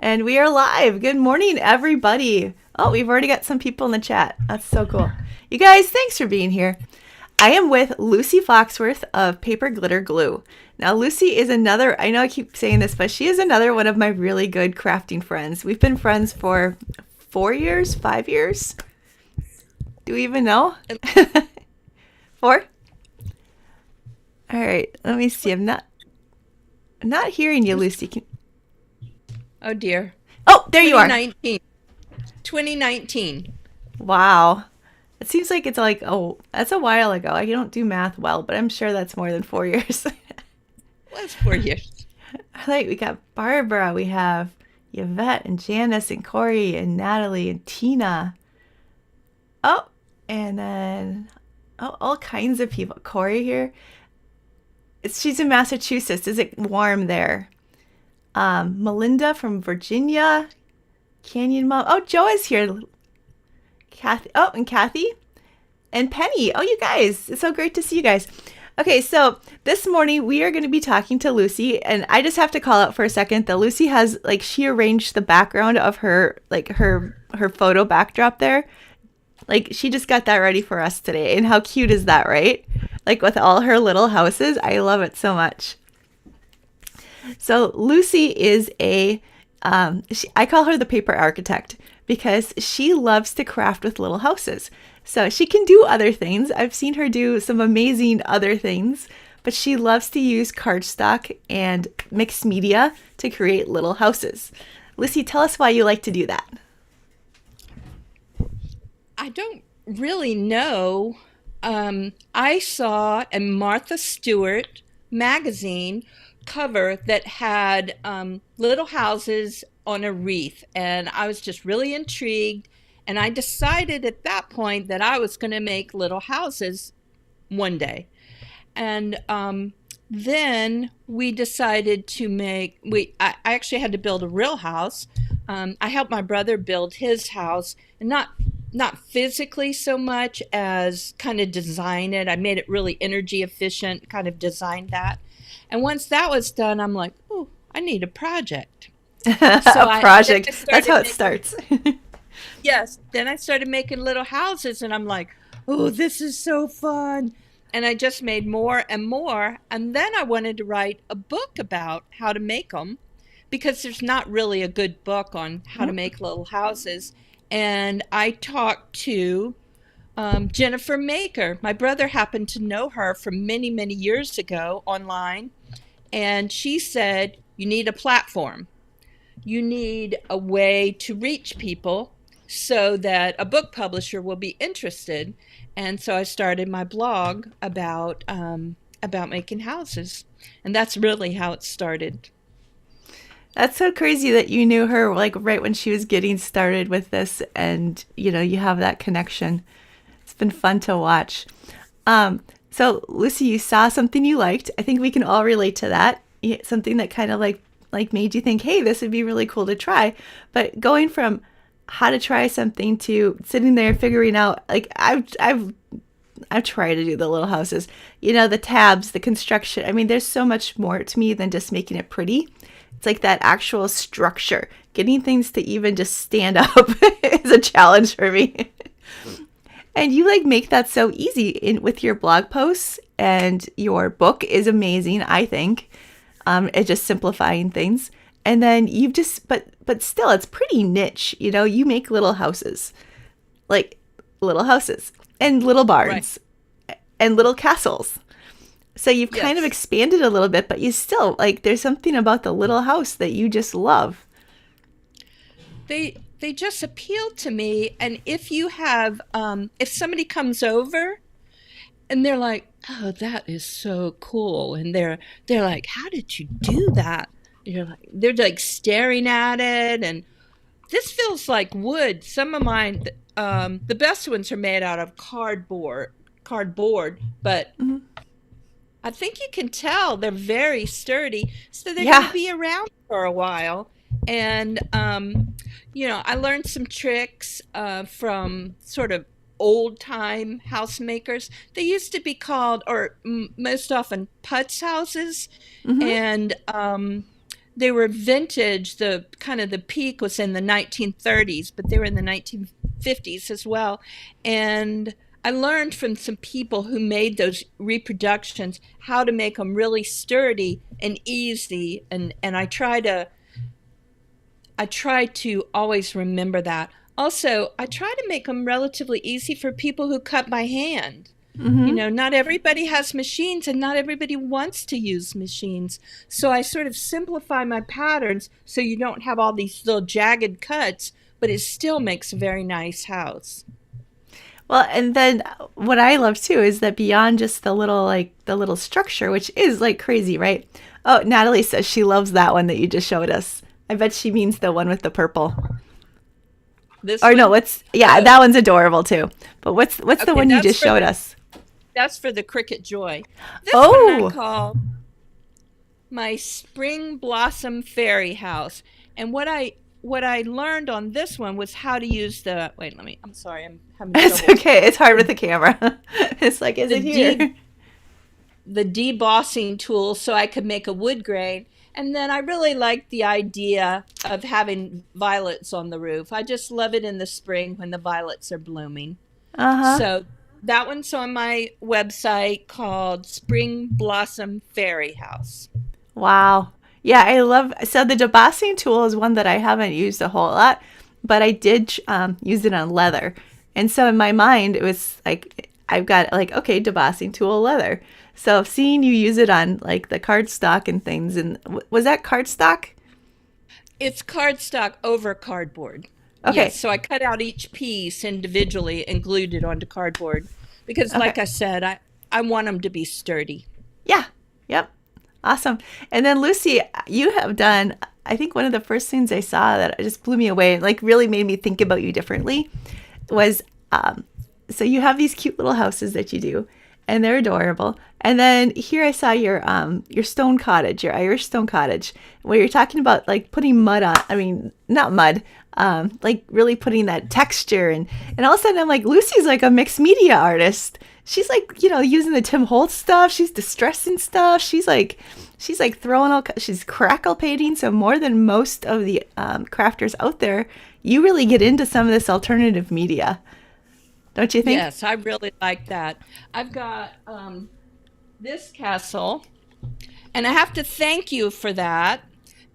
And we are live. Good morning, everybody. Oh, we've already got some people in the chat. That's so cool. You guys, thanks for being here. I am with Lucy Foxworth of PaperGlitterGlue. Now, Lucy is another, I know I keep saying this, but she is another one of my really good crafting friends. We've been friends for 4 years, 5 years. Do we even know? 4? All right, let me see. I'm not hearing you, Lucy. Oh dear. Oh, there you are. 2019. 2019. Wow. It seems like it's like, oh, that's a while ago. I don't do math well, but I'm sure that's more than 4 years. Was 4 years. We got Barbara, we have Yvette and Janice and Corey and Natalie and Tina. Oh, and then all kinds of people. Corey here. She's in Massachusetts. Is it warm there? Melinda from Virginia. Canyon Mom. Oh, Joe is here. Kathy. Oh, and Kathy. And Penny. Oh, you guys. It's so great to see you guys. Okay, so this morning we are going to be talking to Lucy, and I just have to call out for a second that Lucy has, like, she arranged the background of her, like, her photo backdrop there. Like, she just got that ready for us today. And how cute is that, right? Like, with all her little houses. I love it so much. So Lucy is I call her the paper architect because she loves to craft with little houses. So she can do other things. I've seen her do some amazing other things, but she loves to use cardstock and mixed media to create little houses. Lucy, tell us why you like to do that. I don't really know. I saw a Martha Stewart magazine cover that had little houses on a wreath, and I was just really intrigued. And I decided at that point that I was going to make little houses one day. And then we decided to I actually had to build a real house. I helped my brother build his house, and not physically so much as kind of design it. I made it really energy efficient, kind of designed that. And once that was done, I'm like, oh, I need a project. So A then I project. That's started how it making, starts. yes, then I started making little houses, and I'm like, oh, this is so fun. And I just made more and more. And then I wanted to write a book about how to make them because there's not really a good book on how to make little houses. And I talked to Jennifer Maker. My brother happened to know her from many, many years ago online. And she said, you need a platform. You need a way to reach people so that a book publisher will be interested. And so I started my blog about making houses. And that's really how it started. That's so crazy that you knew her like right when she was getting started with this, and you have that connection. It's been fun to watch. So Lucy, you saw something you liked. I think we can all relate to that. Something that kind of like made you think, hey, this would be really cool to try. But going from how to try something to sitting there figuring out, like I've tried to do the little houses, the tabs, the construction. I mean, there's so much more to me than just making it pretty. It's like that actual structure. Getting things to even just stand up is a challenge for me. And you make that so easy with your blog posts, and your book is amazing, I think. It's just simplifying things. And then you've just, but still, it's pretty niche. You make little houses, like little houses and little Right. barns and little castles. So you've kind of Yes. expanded a little bit, but you still there's something about the little house that you just love. They just appeal to me. And if somebody comes over and they're like, oh, that is so cool, and they're like, how did you do that? They're like staring at it, and this feels like wood. Some of mine, the best ones are made out of cardboard, but Mhm. I think you can tell they're very sturdy, so they're going to Yeah. be around for a while. And I learned some tricks from sort of old time house makers. They used to be called, or most often, putz houses, Hmm. and they were vintage. The kind of the peak was in the 1930s, but they were in the 1950s as well. And I learned from some people who made those reproductions how to make them really sturdy and easy. And I try to always remember that. Also, I try to make them relatively easy for people who cut by hand. You Mm-hmm. know, not everybody has machines and not everybody wants to use machines. So I sort of simplify my patterns so you don't have all these little jagged cuts, but it still makes a very nice house. Well, and then what I love too is that beyond just the little structure, which is like crazy, right? Oh, Natalie says she loves that one that you just showed us. I bet she means the one with the purple. This Or no, one, what's yeah, oh, that one's adorable too. But what's the okay, one you just showed us? that's for the Cricut Joy. This one I Oh, call my spring blossom fairy house. And what I learned on this one was how to use the wait, let me I'm sorry, I'm having it's trouble. okay. It's hard with The the camera. It's like, is the it here? debossing tool so I could make a wood grain. And then I really like the idea of having violets on the roof. I just love it in the spring when the violets are blooming. Uh-huh. So that one's on my website called Spring Blossom Fairy House. Wow. Yeah, I love so the debossing tool is one that I haven't used a whole lot, but I did use it on leather. And so in my mind, it was like I've got like okay, debossing tool leather. So seeing you use it on like the cardstock and things, and was that cardstock? It's cardstock over cardboard. Yes, Okay, so I cut out each piece individually and glued it onto cardboard because, okay, like I said, I want them to be sturdy. yeah, yep, awesome. And then Lucy, you have done. I think one of the first things I saw that just blew me away, and like really made me think about you differently, was so you have these cute little houses that you do, and they're adorable. And then here I saw your stone cottage, your Irish stone cottage, where you're talking about like putting mud on. I mean, not mud, like really putting that texture and all of a sudden I'm like, Lucy's like a mixed media artist. She's like, using the Tim Holtz stuff. She's distressing stuff. She's like throwing all. She's crackle painting. So more than most of the crafters out there, you really get into some of this alternative media, don't you think? Yes, I really like that. I've got this castle, and I have to thank you for that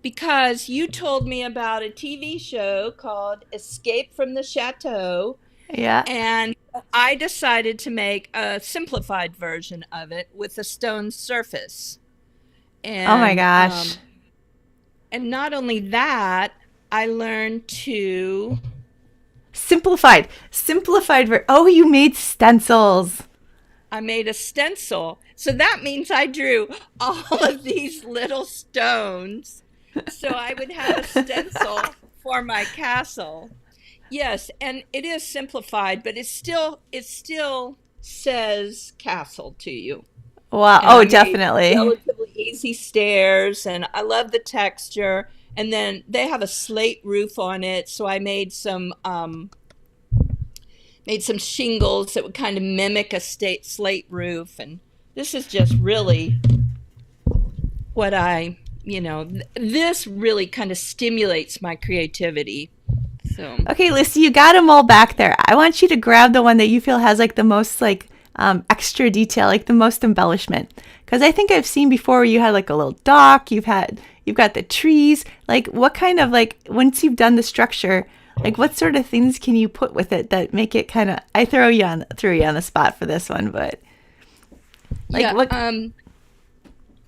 because you told me about a TV show called Escape from the Chateau, Yeah. and I decided to make a simplified version of it with a stone surface. Oh my And gosh. and not only that, I learned to Oh, you made stencils. I made a stencil. So that means I drew all of these little stones. So I would have a stencil for my castle. Yes, and it is simplified, but it still says castle to you. Wow. And Oh, I made definitely. relatively easy stairs and I love the texture. And then they have a slate roof on it, so I made some shingles that would kind of mimic a slate roof. And this is just really what this really kind of stimulates my creativity. So, Okay, Lucy, you got them all back there. I want you to grab the one that you feel has like the most like extra detail, like the most embellishment. Because I think I've seen before where you had like a little dock. You've got the trees. Like what kind of like once you've done the structure, like what sort of things can you put with it that make it kind of? I threw you on the spot for this one, but like yeah, what?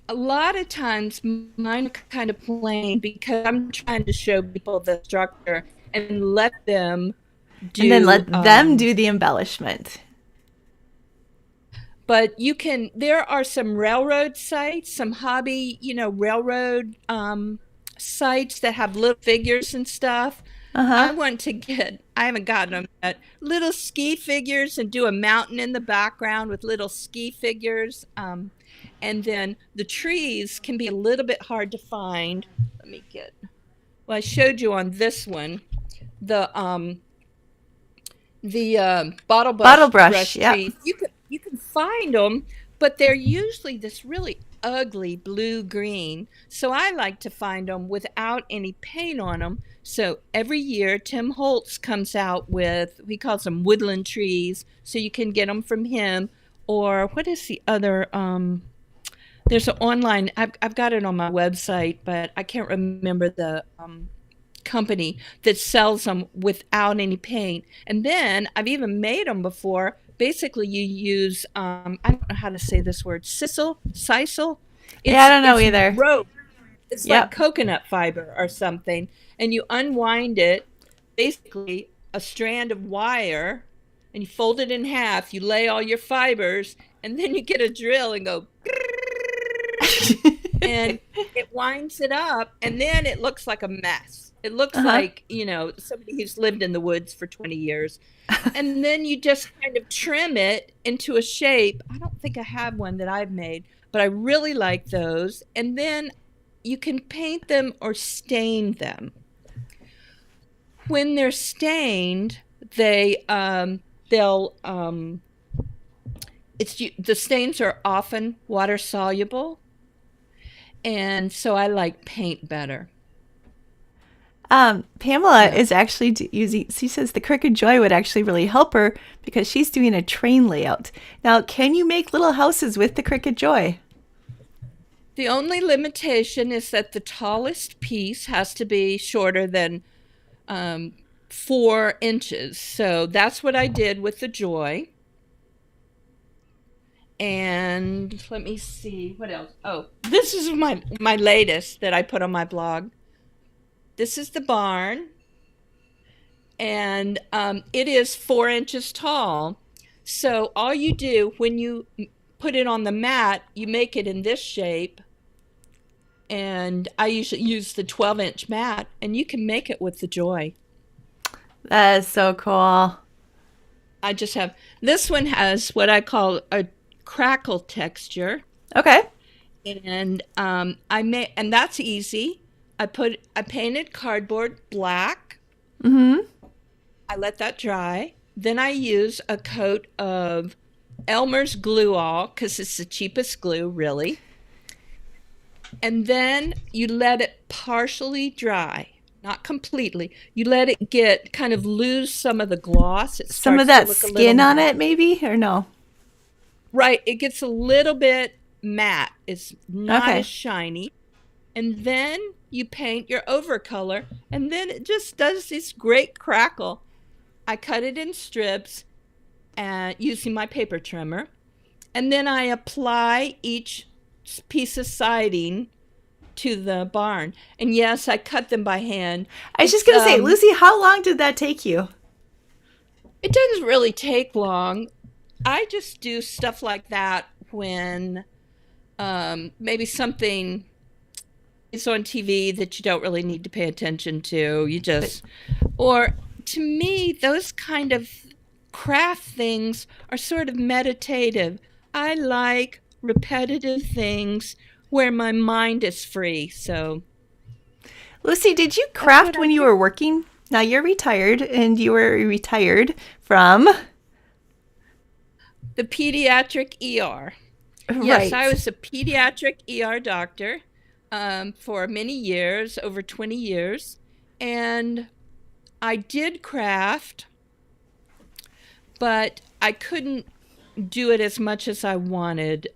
a lot of times mine are kind of plain because I'm trying to show people the structure and let them And then do let them do the embellishment. but there are some railroad sites, some hobby, railroad sites that have little figures and stuff. Uh huh. I haven't gotten them yet, little ski figures and do a mountain in the background with little ski figures. And then the trees can be a little bit hard to find. Well, I showed you on this one, the bottle Bottle brush. brush Yep. trees. You can find them, but they're usually this really ugly blue green. So I like to find them without any paint on them. So every year, Tim Holtz comes out with, he calls them woodland trees. So you can get them from him. Or what is the other? There's an online, I've got it on my website, but I can't remember the company that sells them without any paint. And then I've even made them before. Basically, you use I don't know how to say this word, sisal. Yeah, I don't know It's either. rope. It's like Yep. coconut fiber or something, and you unwind it, basically a strand of wire, and you fold it in half. You lay all your fibers, and then you get a drill and go, and it winds it up, and then it looks like a mess. It looks Uh-huh. like, somebody who's lived in the woods for 20 years. And then you just kind of trim it into a shape. I don't think I have one that I've made, but I really like those. And then you can paint them or stain them. When they're stained, they'll the stains are often water soluble, and so I like paint better. Pamela Yeah. is actually using, she says the Cricut Joy would actually really help her because she's doing a train layout. Now, can you make little houses with the Cricut Joy? The only limitation is that the tallest piece has to be shorter than 4 inches. So that's what I did with the Joy. And let me see what else. Oh, this is my latest that I put on my blog. This is the barn, and it is 4 inches tall. So all you do when you put it on the mat, you make it in this shape. And I usually use the 12-inch mat, and you can make it with the Joy. That is so cool. I just have this one has what I call a crackle texture, Okay. and and that's easy. I painted cardboard black. Mm-hmm. I let that dry. Then I use a coat of Elmer's glue all because it's the cheapest glue, really. And then you let it partially dry, not completely. You let it get kind of lose some of the gloss. It Some of starts to that look a little skin on matte. it, maybe, or no? Right, it gets a little bit matte. It's not as Okay. shiny. And then you paint your overcolor, and then it just does this great crackle. I cut it in strips and using my paper trimmer, and then I apply each piece of siding to the barn. And yes, I cut them by hand. I was just It's gonna say, Lucy, how long did that take you? it doesn't really take long. I just do stuff like that when maybe something is on TV that you don't really need to pay attention to. Or to me, those kind of craft things are sort of meditative. I like repetitive things where my mind is free. So Lucy, did you that's what craft I when you do. were working? Now you're retired, and you were retired from. The pediatric ER. Yes, I Right. was a pediatric ER doctor for many years, over 20 years. And I did craft, but I couldn't do it as much as I wanted.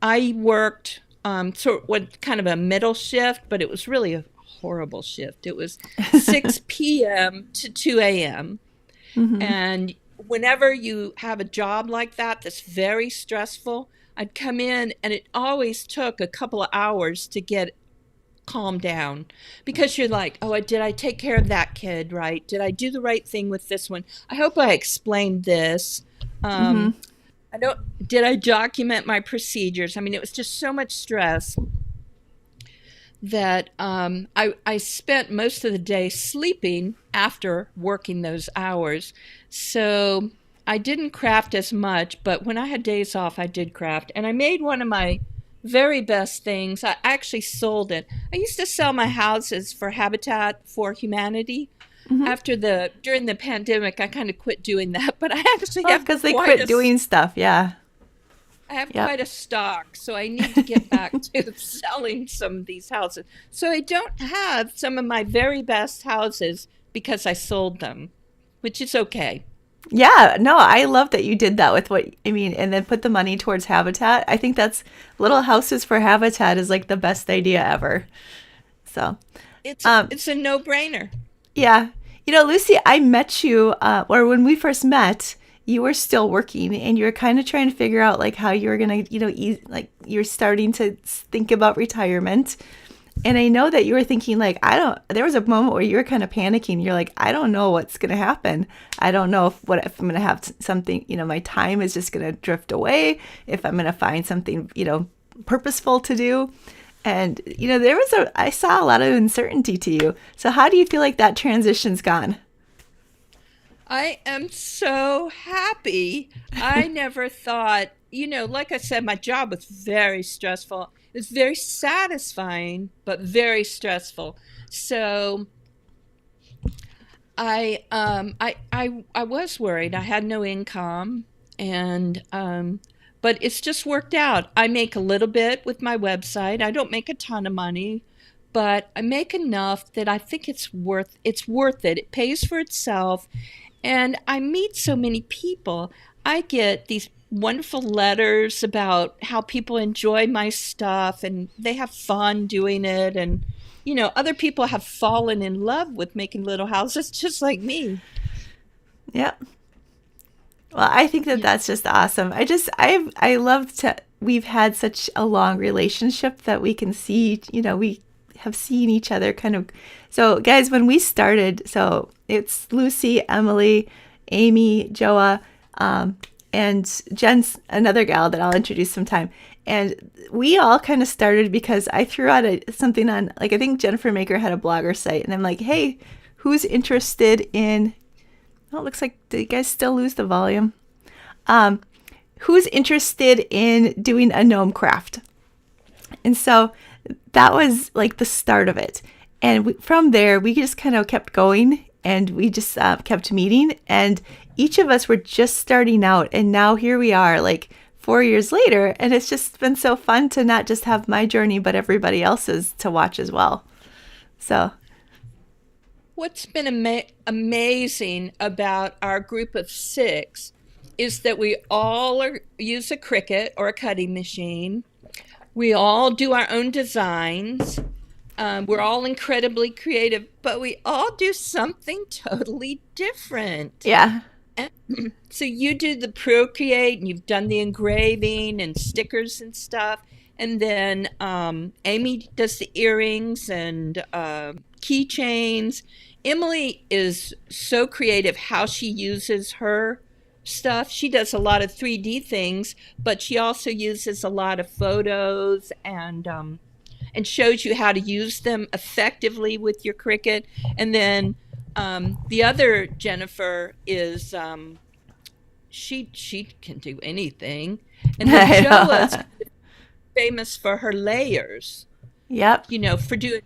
I worked what kind of a middle shift, but it was really a horrible shift. It was 6 p.m. to 2 a.m. Mm-hmm. And whenever you have a job like that that's very stressful, I'd come in and it always took a couple of hours to get calmed down because you're like, oh, did I take care of that kid right? Did I do the right thing with this one? I hope I explained this. Mm-hmm. Um, did I document my procedures? I mean, it was just so much stress that I spent most of the day sleeping after working those hours. So I didn't craft as much, but when I had days off, I did craft. And I made one of my very best things. I actually sold it. I used to sell my houses for Habitat for Humanity. Mm-hmm. During the pandemic, I kind of quit doing that, but I actually Well, have because they quite quit doing stuff. Yeah. I have Yep. quite a stock, so I need to get back to selling some of these houses. So I don't have some of my very best houses because I sold them, which is okay. Yeah, no, I love that you did that with what I mean, and then put the money towards habitat. I think that's little houses for habitat is like the best idea ever. So, It's um, it's a no-brainer. yeah, Lucy, I met you, or when we first met, you were still working, and you were kind of trying to figure out like how you were gonna, like you're starting to think about retirement. And I know that you were thinking like, I don't, there was a moment where you were kind of panicking. You're like, I don't know what's going to happen. I don't know if I'm going to have something, my time is just going to drift away, if I'm going to find something, purposeful to do. And, I saw a lot of uncertainty to you. So how do you feel like that transition's gone? I am so happy. I never thought, like I said, my job was very stressful. It's very satisfying, but very stressful. So I was worried. I had no income, and but it's just worked out. I make a little bit with my website. I don't make a ton of money, but I make enough that I think it's worth it. It pays for itself, and I meet so many people. I get these wonderful letters about how people enjoy my stuff and they have fun doing it. And, other people have fallen in love with making little houses just like me. Yep. Well, I think that Yeah. that's just awesome. I love to, we've had such a long relationship that we can see, we have seen each other kind of. So, guys, when we started, so it's Lucy, Emily, Amy, Joa, and Jen's another gal that I'll introduce sometime. And we all kind of started because I threw out something on, like, I think Jennifer Maker had a blogger site, and I'm like, hey, who's interested in, oh, it looks like, did you guys still lose the volume? Um, who's interested in doing a gnome craft? And so that was like the start of it. And from there, we just kind of kept going, and we just kept meeting. And each of us were just starting out. And now here we are, like 4 years later. And it's just been so fun to not just have my journey, but everybody else's to watch as well. So, What's been amazing about our group of six is that we all use a Cricut or a cutting machine. We all do our own designs. We're all incredibly creative, but we all do something totally different. yeah. And so you do the Procreate, and you've done the engraving and stickers and stuff. And then Amy does the earrings and keychains. Emily is so creative how she uses her stuff. She does a lot of 3D things, but she also uses a lot of photos and shows you how to use them effectively with your Cricut. And then the other Jennifer is she can do anything. And then I Joa's know. famous for her layers. Yep. For doing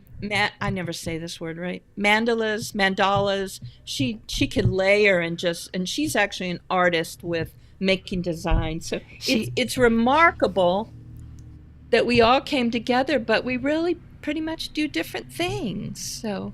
I never say this word right. Mandalas. She can layer and she's actually an artist with making designs. So it's She, it's remarkable that we all came together, but we really pretty much do different things. So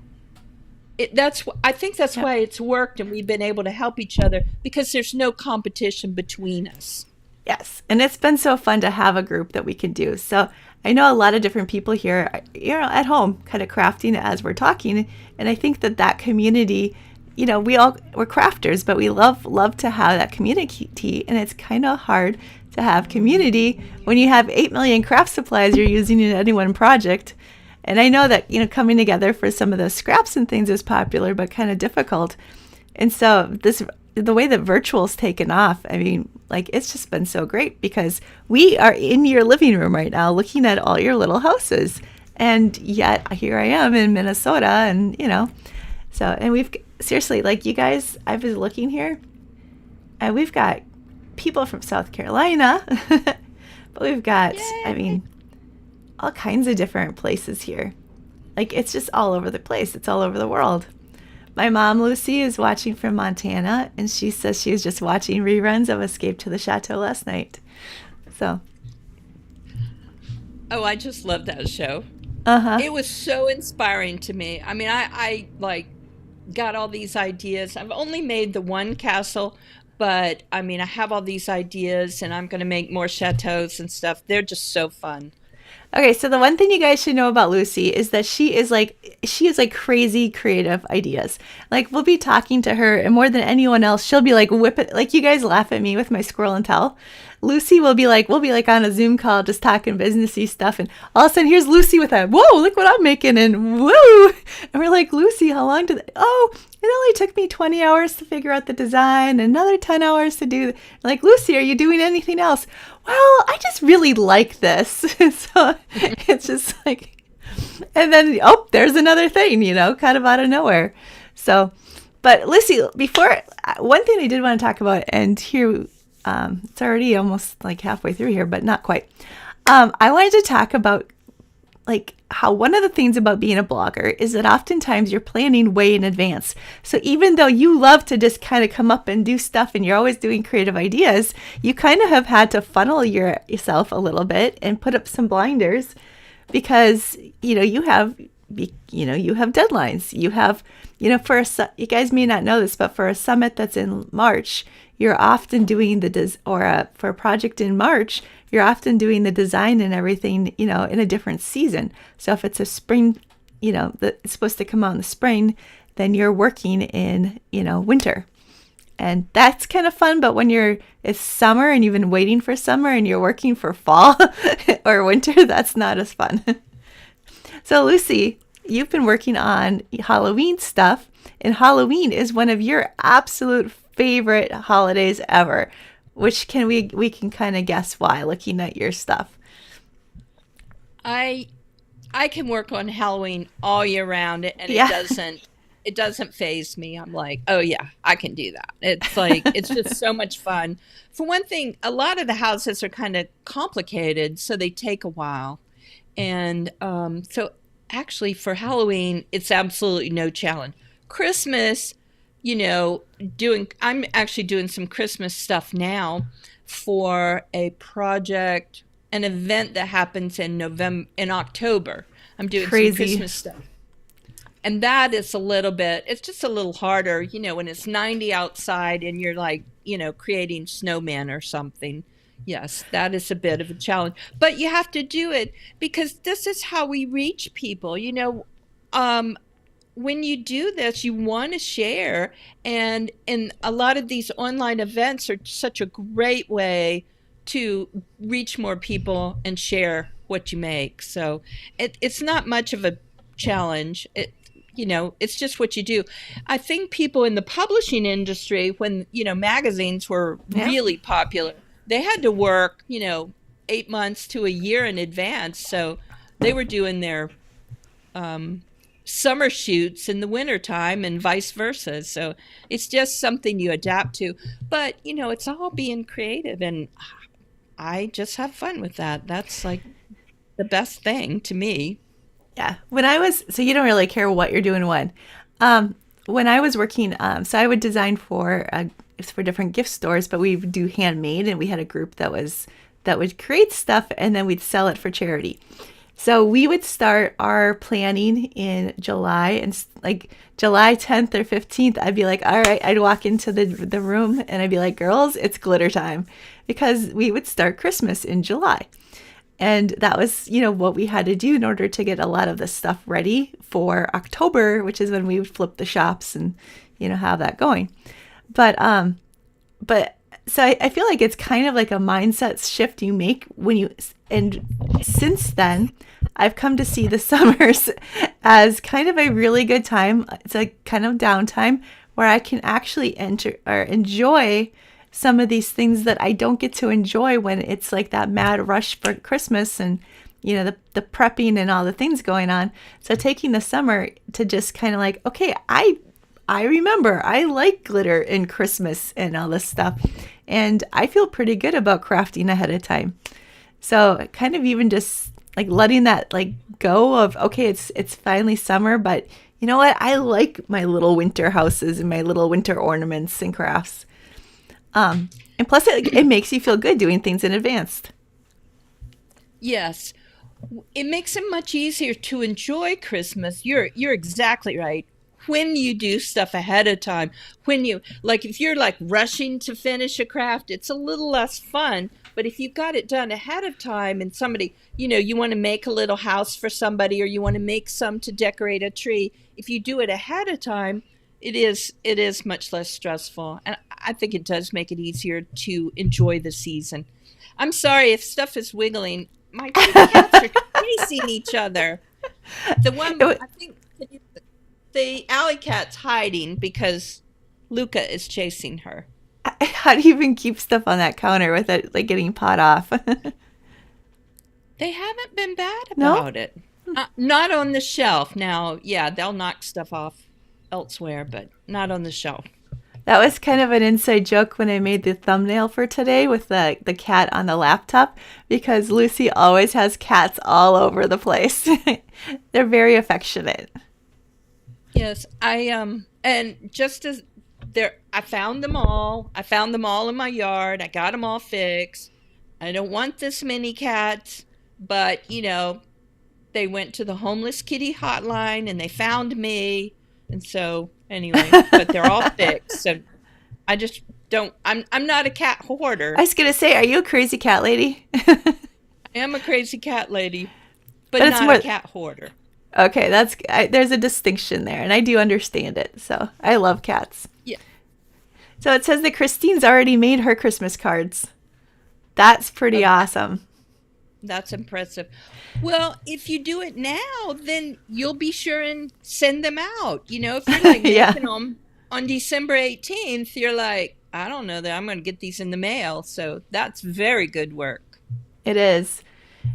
I think that's yep. why it's worked, and we've been able to help each other because there's no competition between us. Yes. And it's been so fun to have a group that we can do. So I know a lot of different people here, at home, kind of crafting as we're talking. And I think that community, we're crafters, but we love to have that community. And it's kind of hard to have community when you have 8 million craft supplies you're using in any one project. And I know that, coming together for some of those scraps and things is popular, but kind of difficult. And so the way that virtual's taken off, I mean, like, it's just been so great because we are in your living room right now looking at all your little houses. And yet here I am in Minnesota, and, so, and we've seriously, like, you guys, I was looking here, and we've got people from South Carolina, but we've got, I Yay! mean, all kinds of different places here. Like, it's just all over the place. It's all over the world. My mom, Lucy, is watching from Montana, and she says she was just watching reruns of Escape to the Chateau last night. So, Oh, I just love that show. uh-huh. It was so inspiring to me. I mean, I like got all these ideas. I've only made the one castle, but I mean, I have all these ideas and I'm going to make more chateaus and stuff. They're just so fun. Okay, so the one thing you guys should know about Lucy is that she is like crazy creative ideas. Like we'll be talking to her and more than anyone else, she'll be like whip it like you guys laugh at me with my Squirrel and Tell. Lucy will be like we'll be like on a Zoom call just talking businessy stuff and all of a sudden here's Lucy with a whoa, look what I'm making and woo. And we're like, Lucy, how long did oh, it only took me 20 hours to figure out the design, another 10 hours to do. Like, Lucy, are you doing anything else? Well, I just really like this. So it's just like, and then, oh, there's another thing, kind of out of nowhere. So, but Lucy, before, one thing I did want to talk about, and here, it's already almost like halfway through here, but not quite. I wanted to talk about like how one of the things about being a blogger is that oftentimes you're planning way in advance. So even though you love to just kind of come up and do stuff and you're always doing creative ideas, you kind of have had to funnel yourself a little bit and put up some blinders because, you have deadlines. You have, you guys may not know this, but for a summit that's in March, you're often doing for a project in March, you're often doing the design and everything, in a different season. So if it's a spring, it's supposed to come out in the spring, then you're working in, winter. And that's kind of fun. But when it's summer and you've been waiting for summer and you're working for fall or winter, that's not as fun. So Lucy, you've been working on Halloween stuff, and Halloween is one of your absolute favorite holidays ever. Which we can kind of guess why looking at your stuff. I I can work on Halloween all year round and Yeah. it doesn't faze me. I'm like, oh yeah, I can do that. It's like it's just so much fun. For one thing, a lot of the houses are kind of complicated, so they take a while. And so actually for Halloween, it's absolutely no challenge. Christmas, I'm actually doing some Christmas stuff now for a project, an event that happens in October. I'm doing some Crazy. Christmas stuff. And that is it's just a little harder, when it's 90 outside and you're like, creating snowman or something. Yes, that is a bit of a challenge. But you have to do it because this is how we reach people. When you do this, you want to share. And a lot of these online events are such a great way to reach more people and share what you make. So it's not much of a challenge. It's just what you do. I think people in the publishing industry, when, magazines were Yeah. really popular, they had to work, 8 months to a year in advance. So they were doing their summer shoots in the wintertime and vice versa. So it's just something you adapt to. But, it's all being creative. And I just have fun with that. That's like the best thing to me. Yeah. So you don't really care what you're doing when. When I was working, so I would design for different gift stores, but we would do handmade, and we had a group that would create stuff, and then we'd sell it for charity. So we would start our planning in July, and like July 10th or 15th, I'd be like, all right, I'd walk into the room and I'd be like, girls, it's glitter time, because we would start Christmas in July. And that was, what we had to do in order to get a lot of the stuff ready for October, which is when we would flip the shops and, have that going. But so I feel like it's kind of like a mindset shift you make and since then, I've come to see the summers as kind of a really good time. It's like kind of downtime where I can actually enter or enjoy some of these things that I don't get to enjoy when it's like that mad rush for Christmas and, the prepping and all the things going on. So taking the summer to just kind of like, okay, I remember I like glitter and Christmas and all this stuff. And I feel pretty good about crafting ahead of time. So kind of even just like letting that like go of, okay, it's finally summer, but you know what? I like my little winter houses and my little winter ornaments and crafts. And plus it makes you feel good doing things in advance. Yes. It makes it much easier to enjoy Christmas. You're exactly right. When you do stuff ahead of time, when you like if you're like rushing to finish a craft, it's a little less fun. But if you've got it done ahead of time and somebody, you want to make a little house for somebody or you want to make some to decorate a tree, if you do it ahead of time, it is much less stressful. And I think it does make it easier to enjoy the season. I'm sorry if stuff is wiggling. My two cats are chasing each other. The It one, wa- I think the alley cat's hiding because Luca is chasing her. how do you even keep stuff on that counter without like getting pot off? They haven't been bad No? about it. Not on the shelf. Now, yeah, they'll knock stuff off elsewhere, but not on the shelf. That was kind of an inside joke when I made the thumbnail for today with the cat on the laptop because Lucy always has cats all over the place. They're very affectionate. Yes, and just as there, I found them all. I found them all in my yard. I got them all fixed. I don't want this many cats, but they went to the homeless kitty hotline and they found me. And so anyway, but they're all fixed. So I just don't I'm not a cat hoarder. I was gonna say, are you a crazy cat lady? I am a crazy cat lady, but But it's not a more cat hoarder. okay. There's a distinction there, and I do understand it. So I love cats. Yeah. So it says that Christine's already made her Christmas cards. That's pretty Oh, awesome. that's impressive. Well, if you do it now, then you'll be sure and send them out. If you're like Yeah, making them on December 18th, you're like, I don't know that I'm going to get these in the mail. So that's very good work. it is.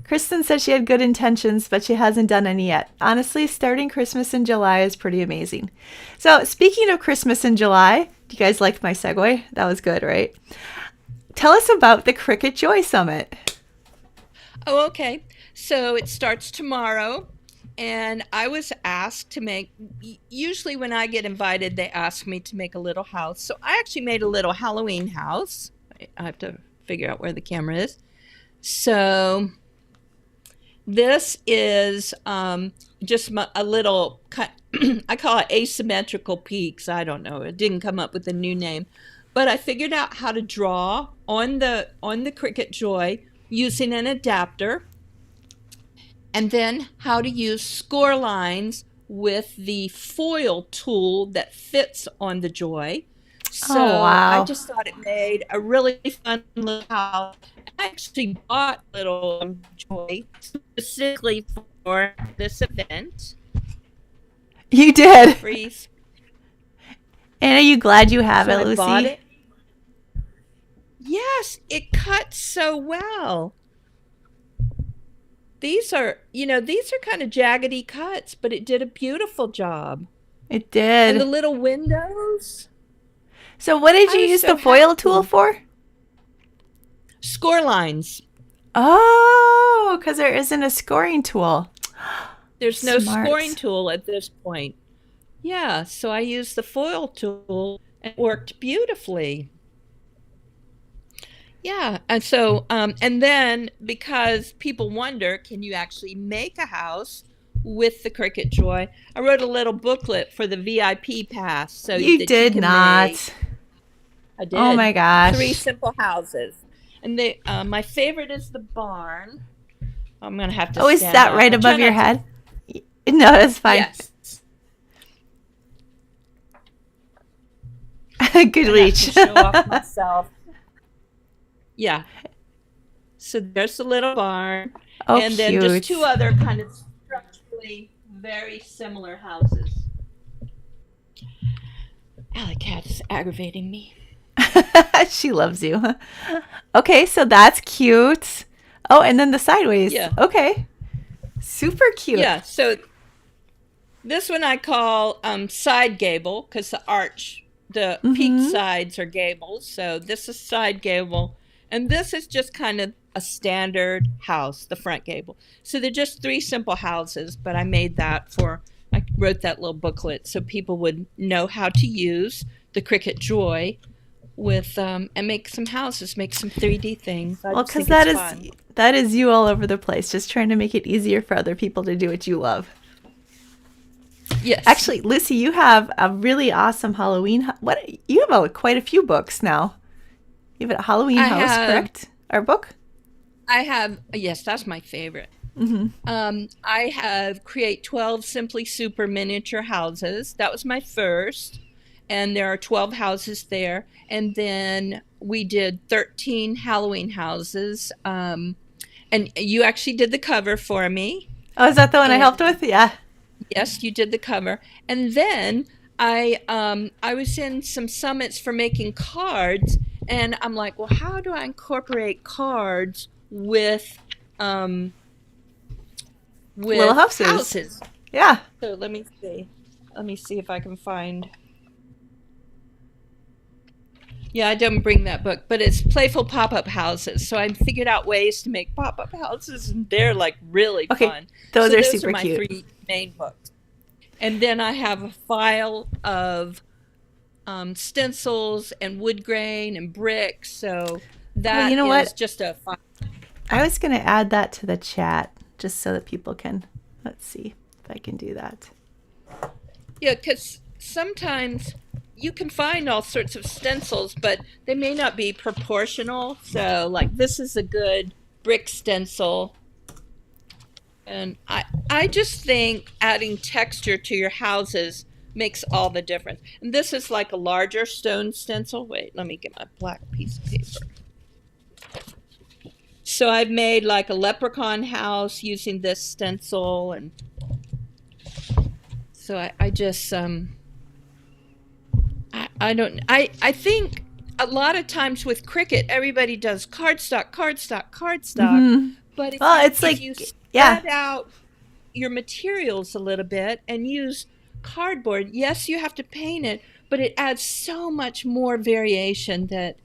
Kristen said she had good intentions, but she hasn't done any yet. Honestly, starting Christmas in July is pretty amazing. So, speaking of Christmas in July, do you guys like my segue? That was good, right? Tell us about the Cricut Joy Summit. Oh, okay. So it starts tomorrow. And I was asked to make, usually when I get invited, they ask me to make a little house. So I actually made a little Halloween house. I have to figure out where the camera is. So this is just a little cut. I call it asymmetrical peaks. I don't know. It didn't come up with a new name, but I figured out how to draw on the Cricut Joy using an adapter, and then how to use score lines with the foil tool that fits on the Joy. Oh, So I wow. just thought it made a really fun little house. I actually bought little Joy specifically for this event. You did. Free. And are you glad you have So it, I bought Lucy? it. Yes, it cuts so well. These are kind of jaggedy cuts, but it did a beautiful job. It And the did. little windows, So, what did I you was use so the foil tool happy. for? Score lines. Oh, because there isn't a scoring tool. There's no scoring Smart. tool at this point. Yeah, so I used the foil tool and it worked beautifully. Yeah, and then because people wonder, can you actually make a house with the Cricut Joy? I wrote a little booklet for the VIP pass so You that you did can make. not. I Oh did my three gosh. simple houses, and my favorite is the barn. I'm gonna have to Oh, is stand that up. right I'll try above your not to. head? No, that's fine. Yes, Good I have to reach. show off myself. Yeah. So there's the little barn, Oh, and then just two cute. other kind of structurally very similar houses. Alley cat is aggravating me. She loves you. Okay, so that's cute. Oh, and then the sideways. Yeah. Okay. Super cute. Yeah. So this one I call side gable because the peaked Mm-hmm. sides are gables. So this is side gable, and this is just kind of a standard house, the front gable. So they're just three simple houses, but I wrote that little booklet so people would know how to use the Cricut Joy and make some houses, make some 3D things. I Well, just because think it's fun. that is you all over the place, just trying to make it easier for other people to do what you love. Yes, Actually, Lucy, you have a really awesome Halloween. What you have quite a few books now. You have a Halloween I house, have. correct? Our book. I have. Yes, that's my favorite. I have create 12 Simply Super miniature houses. That was my first, and there are 12 houses there. And then we did 13 Halloween houses. And you actually did the cover for me. Oh, is that the one I helped And with? Yeah. yes, you did the cover. And then I was in some summits for making cards, and I'm like, well, how do I incorporate cards um Little with houses. houses? Yeah. So let me see. Let me see if I can find. Yeah, I didn't bring that book, but it's Playful Pop-Up Houses. So I figured out ways to make pop-up houses, and they're like really Okay. fun. Those So are those are super my cute. three main books. And then I have a file of stencils and wood grain and bricks. So Oh, you that know is what? just a file. I was going to add that to the chat just so that people can. Let's see if I can do that. Yeah, because sometimes you can find all sorts of stencils, but they may not be proportional. So, like, this is a good brick stencil. And I just think adding texture to your houses makes all the difference. And this is like a larger stone stencil. Wait, let me get my black piece of paper. So I've made like a leprechaun house using this stencil, and so I just I don't I think a lot of times with Cricut everybody does cardstock, cardstock, cardstock, but Well, it's if like, you yeah. spread out your materials a little bit and use cardboard, yes, you have to paint it, but it adds so much more variation that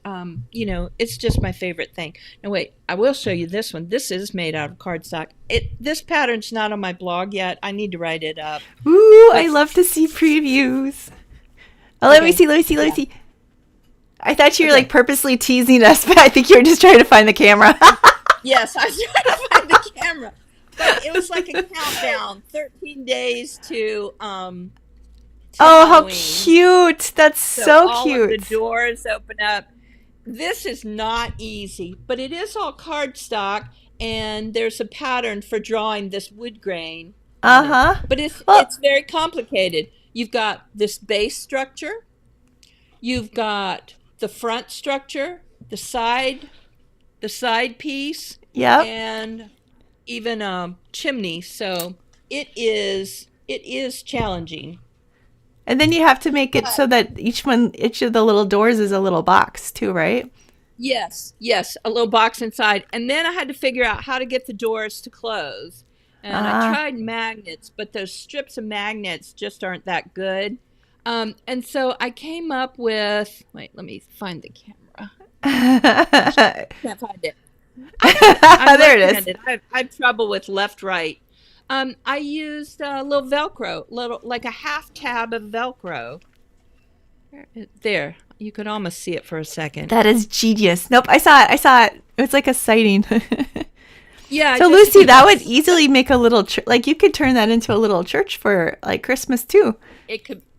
it's just my favorite thing. Now wait, I will show you this one. This is made out of cardstock. This pattern's not on my blog yet. I need to write it up. Ooh, I But love to see previews. Oh, let me okay, see. Let me see. Let me yeah, see. I thought you were like okay. purposely teasing us, but I think you were just trying to find the camera. Yes, I was trying to find the camera, but it was like a countdown, 13 days to Oh, how Halloween. cute. That's So so all of the cute. doors open up. This is not easy, but it is all cardstock, and there's a pattern for drawing this wood grain on it. Uh-huh. But it's Well, it's very complicated. You've got this base structure, you've got the front structure, the side piece, yep. and even a chimney. So it is challenging. And then you have to make it But so that each of the little doors is a little box too, right? yes, yes, a little box inside. And then I had to figure out how to get the doors to close. And I Ah. tried magnets, but those strips of magnets just aren't that good. And so I came up with, wait, let me find the camera. Can't find it. I'm There it is. left-handed. I have trouble with left, right. I used a little Velcro, little like a half tab of Velcro. There, you could almost see it for a second. That is genius. Nope, I saw it. I saw it. It's like a sighting. Yeah, I So just Lucy, that would yes, easily make a little like you could turn that into a little church for like Christmas too.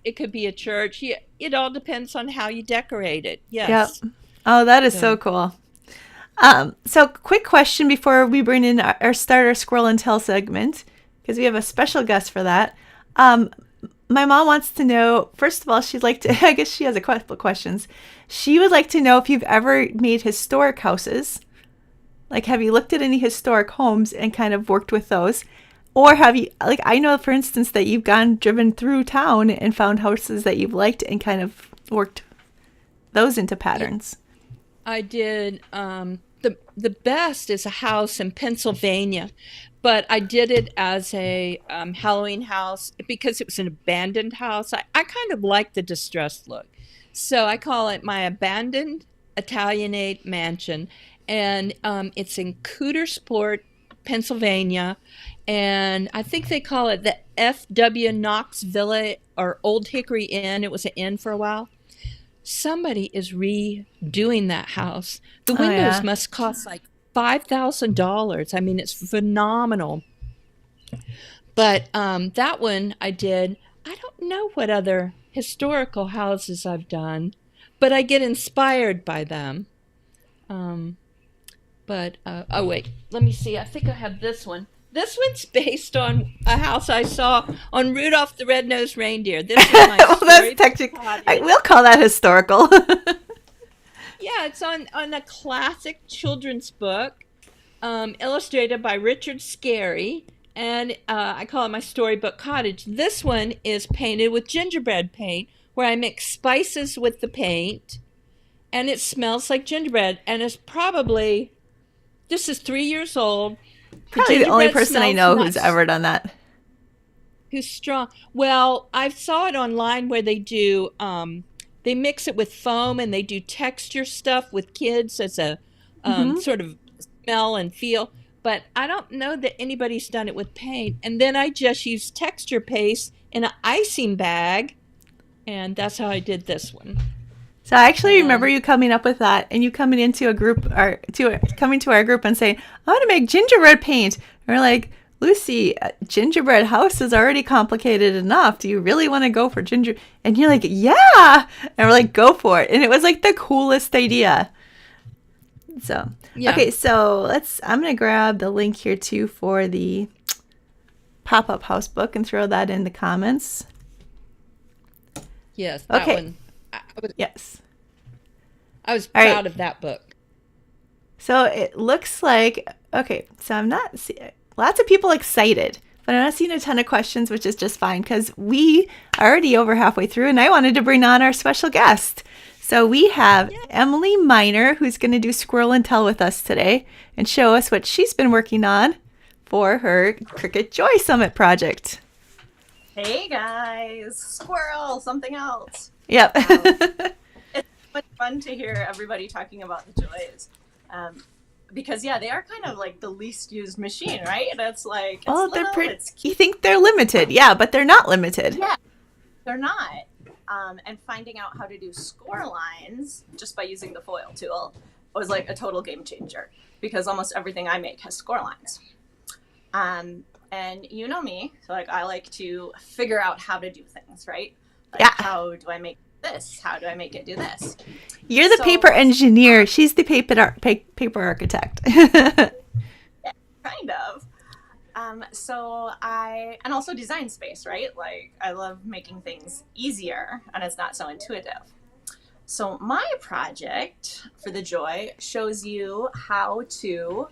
it could be a church. Yeah, it all depends on how you decorate it. Yep. Yes. Oh, that is so So cool. So quick question before we bring in our starter Squirrel and Tell segment, because we have a special guest for that. Um, my mom wants to know, first of all, she'd like to, I guess she has a couple of questions. She would like to know if you've ever made historic houses. Like, have you looked at any historic homes and kind of worked with those? Or have you, like, I know, for instance, that you've driven through town and found houses that you've liked and kind of worked those into yeah, patterns. I did. The best is a house in Pennsylvania, but I did it as a Halloween house because it was an abandoned house. I kind of like the distressed look, so I call it my abandoned Italianate mansion, and it's in Cootersport, Pennsylvania, and I think they call it the F.W. Knox Villa or Old Hickory Inn. It was an inn for a while. somebody is redoing that house. The Oh windows yeah. must cost like $5,000. I mean, it's phenomenal. But that one I did. I don't know what other historical houses I've done, but I get inspired by them. Um, oh wait, let me see. I think I have this one. This one's based on a house I saw on Rudolph the Red-Nosed Reindeer. This is my Well, that's storybook technically, cottage. we'll call that historical. Yeah, it's on a classic children's book, illustrated by Richard Scarry, and I call it my storybook cottage. This one is painted with gingerbread paint, where I mix spices with the paint, and it smells like gingerbread. And it's probably this is 3 years old. The Probably the only gingerbread person I smells know who's nuts. ever done that. Who's strong? Well, I saw it online where they mix it with foam and they do texture stuff with kids as a Hmm. sort of smell and feel. But I don't know that anybody's done it with paint. And then I just used texture paste in an icing bag, and that's how I did this one. So I actually remember Um, you coming up with that, and you coming into a group, or coming to our group and saying, "I want to make gingerbread paint." And we're like, "Lucy, a gingerbread house is already complicated enough. Do you really want to go for ginger?" And you're like, "Yeah," and we're like, "Go for it." And it was like the coolest idea. So yeah, okay, so I'm gonna grab the link here too for the pop-up house book and throw that in the comments. yes, that Okay. one. Yes. I was All right. proud of that book. So it looks like, okay, so I'm not lots of people excited, but I'm not seeing a ton of questions, which is just fine because we are already over halfway through and I wanted to bring on our special guest. So we have Emily Miner, who's going to do Squirrel and Tell with us today and show us what she's been working on for her Cricut Joy Summit project. Hey guys, squirrel, something else. Yep. It's so much fun to hear everybody talking about the joys. Because yeah, they are kind of like the least used machine, right? And it's like, it's Well, little, they're pretty, it's you cute. think they're limited. Yeah, but they're not limited. Yeah, they're not. And finding out how to do score lines just by using the foil tool was like a total game changer because almost everything I make has score lines. And you know me, so like I like to figure out how to do things, right? Like Yeah. how do I make this? How do I make it do this? You're the So paper engineer. She's the paper architect. kind of. And also design space, right? Like I love making things easier and it's not so intuitive. So my project for the Joy shows you how to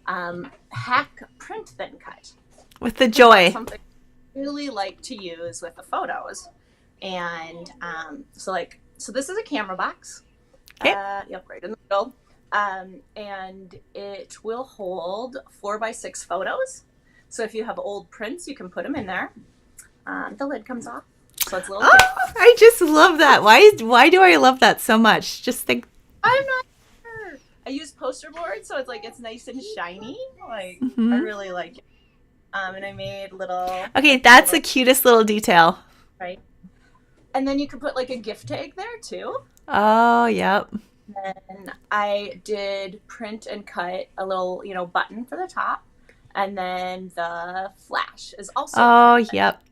hack print thin cut. With the That's joy. something I really like to use with the photos. And so this is a camera box. Okay. Yep, right in the middle. And it will hold 4x6 photos. So if you have old prints, you can put them in there. The lid comes off, so it's a little. Oh, I just love that. Why do I love that so much? Just think. I'm not sure. I use poster board, so it's nice and shiny. Like I Mhm. really like it. And I made little. Okay, like, that's the little cutest little detail. right. And then you can put like a gift tag there too. Oh, yep. And I did print and cut a little, button for the top. And then the flash is also Oh, printed. yep.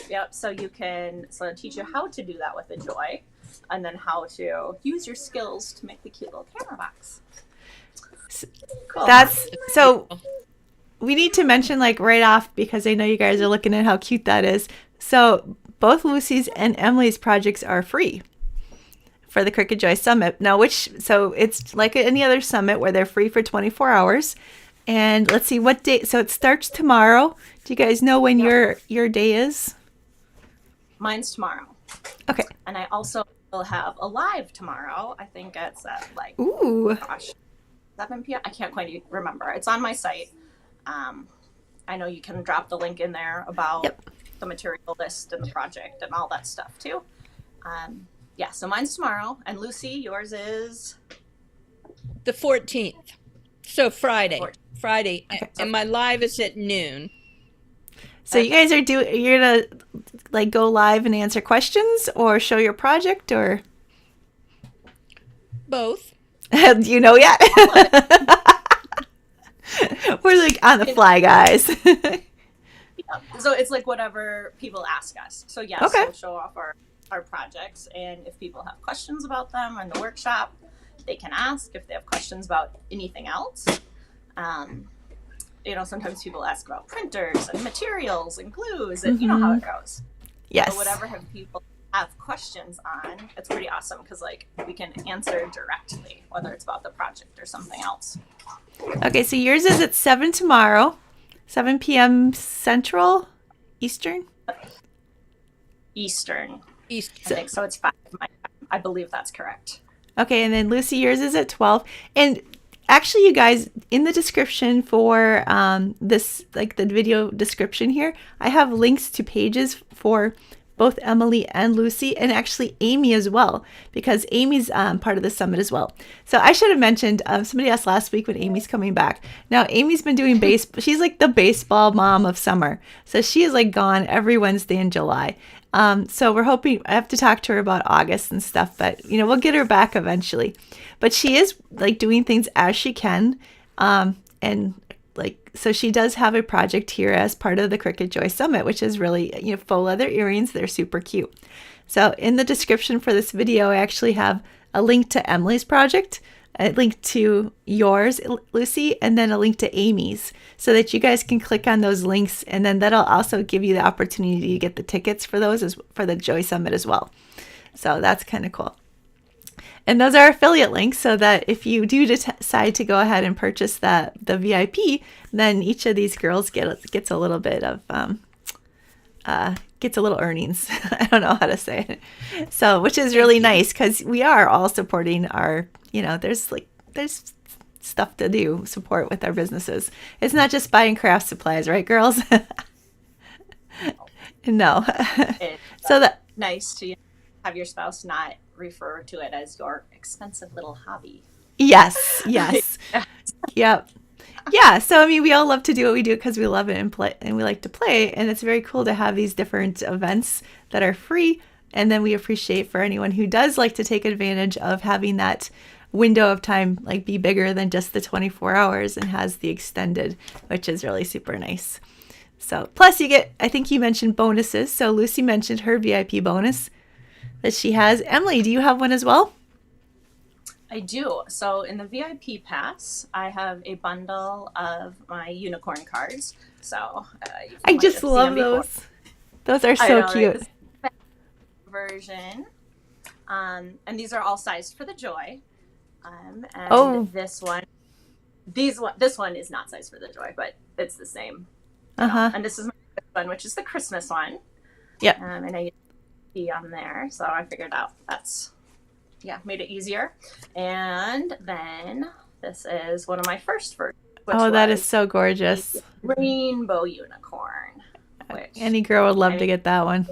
Yep. So it'll teach you how to do that with the Joy, and then how to use your skills to make the cute little camera box. Cool. That's so. We need to mention like right off because I know you guys are looking at how cute that is. So both Lucy's and Emily's projects are free for the Cricut Joy Summit. Now, so it's like any other summit where they're free for 24 hours. And let's see what date. So it starts tomorrow. Do you guys know when your day is? Mine's tomorrow, Okay. and I also will have a live tomorrow. I think it's at Ooh. 7 p.m. I can't quite remember. It's on my site. I know you can drop the link in there about Yep. the material list and the project and all that stuff too. Yeah, so mine's tomorrow, and Lucy, yours is The 14th. So Friday. 14th. Friday. Okay. And my live is at noon. So you guys you're gonna like go live and answer questions or show your project or Both. Do you know yet? We're like on the fly, guys. Yeah. So it's like whatever people ask us. So yes, Okay. we'll show off our projects, and if people have questions about them in the workshop, they can ask. If they have questions about anything else, sometimes people ask about printers and materials and glues, and you know how it goes. Yes. So whatever people have questions on, it's pretty awesome because like we can answer directly, whether it's about the project or something else. Okay, so yours is at 7 tomorrow, 7 p.m. Central, Eastern? Eastern. I East. think so. It's 5 my time. I believe that's correct. Okay, and then Lucy, yours is at 12. And actually, you guys, in the description for this, like the video description here, I have links to pages for both Emily and Lucy, and actually Amy as well, because Amy's part of the summit as well. So I should have mentioned, somebody asked last week when Amy's coming back. Now, Amy's been doing she's like the baseball mom of summer. So she is like gone every Wednesday in July. So we're hoping, I have to talk to her about August and stuff, but we'll get her back eventually. But she is like doing things as she can. And like, so she does have a project here as part of the Cricut Joy Summit, which is really, faux leather earrings. They're super cute. So in the description for this video, I actually have a link to Emily's project, a link to yours, Lucy, and then a link to Amy's, so that you guys can click on those links, and then that'll also give you the opportunity to get the tickets for those for the Joy Summit as well. So that's kind of cool. And those are affiliate links, so that if you do decide to go ahead and purchase the VIP, then each of these girls gets a little bit of gets a little earnings. I don't know how to say it. So, which is really nice because we are all supporting our, there's stuff to do, support with our businesses. It's not just buying craft supplies, right, girls? No. It's So that nice to have your spouse not refer to it as your expensive little hobby. yes. Yep. Yeah, so we all love to do what we do because we love it and play, and we like to play, and it's very cool to have these different events that are free. And then we appreciate for anyone who does like to take advantage of having that window of time like be bigger than just the 24 hours and has the extended, which is really super nice. So plus you get, I think you mentioned bonuses. So Lucy mentioned her VIP bonus that she has. Emily, do you have one as well? I do. So in the VIP pass, I have a bundle of my unicorn cards. So I just love those. Those are so cute. Right? Version, and these are all sized for the Joy. And this one is not sized for the Joy, but it's the same. And this is my one, which is the Christmas one. Yep. And I be on there, so I figured out made it easier. And then this is one of my first versions. That is so gorgeous. Rainbow unicorn. Which any girl would love to get that one.